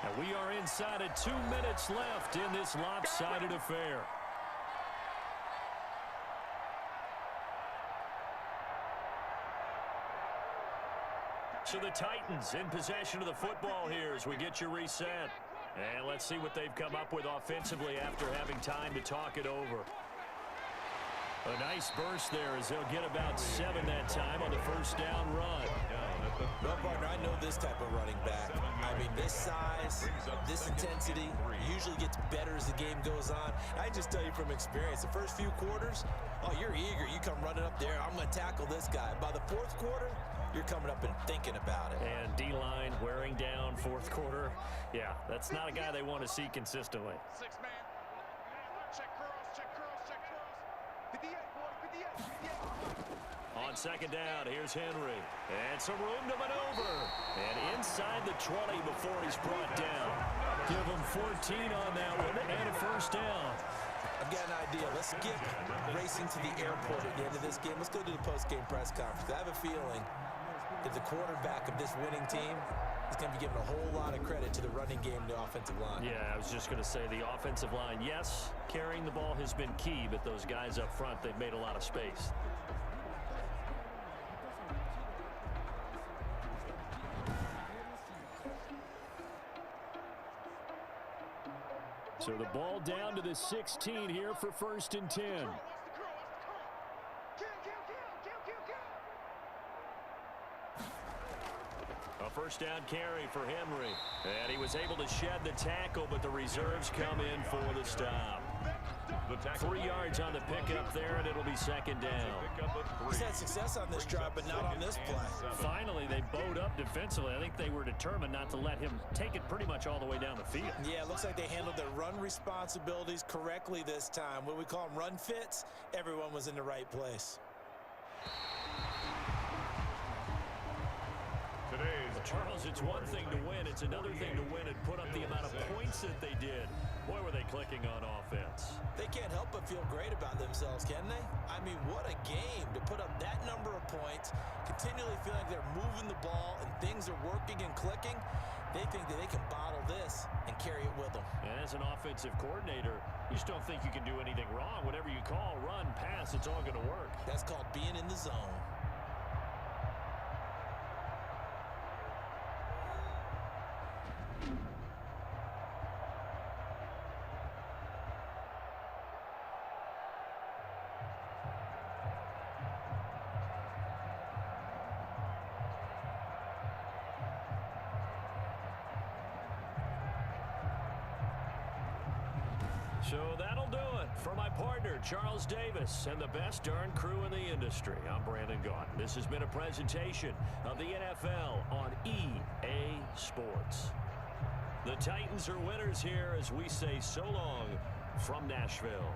And we are inside of 2 minutes left in this lopsided affair. So the Titans in possession of the football here as we get you reset. And let's see what they've come up with offensively after having time to talk it over. A nice burst there as they'll get about 7 that time on the 1st down run. Well, partner, I know this type of running back. I mean, this size, this intensity usually gets better as the game goes on. I just tell you from experience, the first few quarters, oh, you're eager. You come running up there, I'm going to tackle this guy. By the 4th quarter, you're coming up and thinking about it. And D-line wearing down fourth quarter. Yeah, that's not a guy they want to see consistently. 6-man. Check curls, check curls, check curls. 58, boy, 58. On second down, here's Henry. And some room to maneuver. And inside the 20 before he's brought down. Give him 14 on that one and a first down. I've got an idea. Let's skip racing to the airport at the end of this game. Let's go to the post-game press conference. I have a feeling that the quarterback of this winning team is going to be given a whole lot of credit to the running game and the offensive line. Yeah, I was just going to say the offensive line, yes, carrying the ball has been key, but those guys up front, they've made a lot of space. So the ball down to the 16 here for 1st and 10. A first down carry for Henry. And he was able to shed the tackle, but the reserves come in for the stop. 3 yards on the pickup there, and it'll be second down. He's had success on this drive, but not on this play. Finally, they bowed up defensively. I think they were determined not to let him take it pretty much all the way down the field. Yeah, it looks like they handled their run responsibilities correctly this time. What we call them run fits, everyone was in the right place. Charles, it's one thing to win. It's another thing to win and put up the amount of points that they did. Boy, were they clicking on offense. They can't help but feel great about themselves, can they? I mean, what a game to put up that number of points, continually feel like they're moving the ball and things are working and clicking. They think that they can bottle this and carry it with them. And as an offensive coordinator, you just don't think you can do anything wrong. Whatever you call, run, pass, it's all going to work. That's called being in the zone. So that'll do it for my partner, Charles Davis, and the best darn crew in the industry. I'm Brandon Gaughan. This has been a presentation of the NFL on EA Sports. The Titans are winners here as we say so long from Nashville.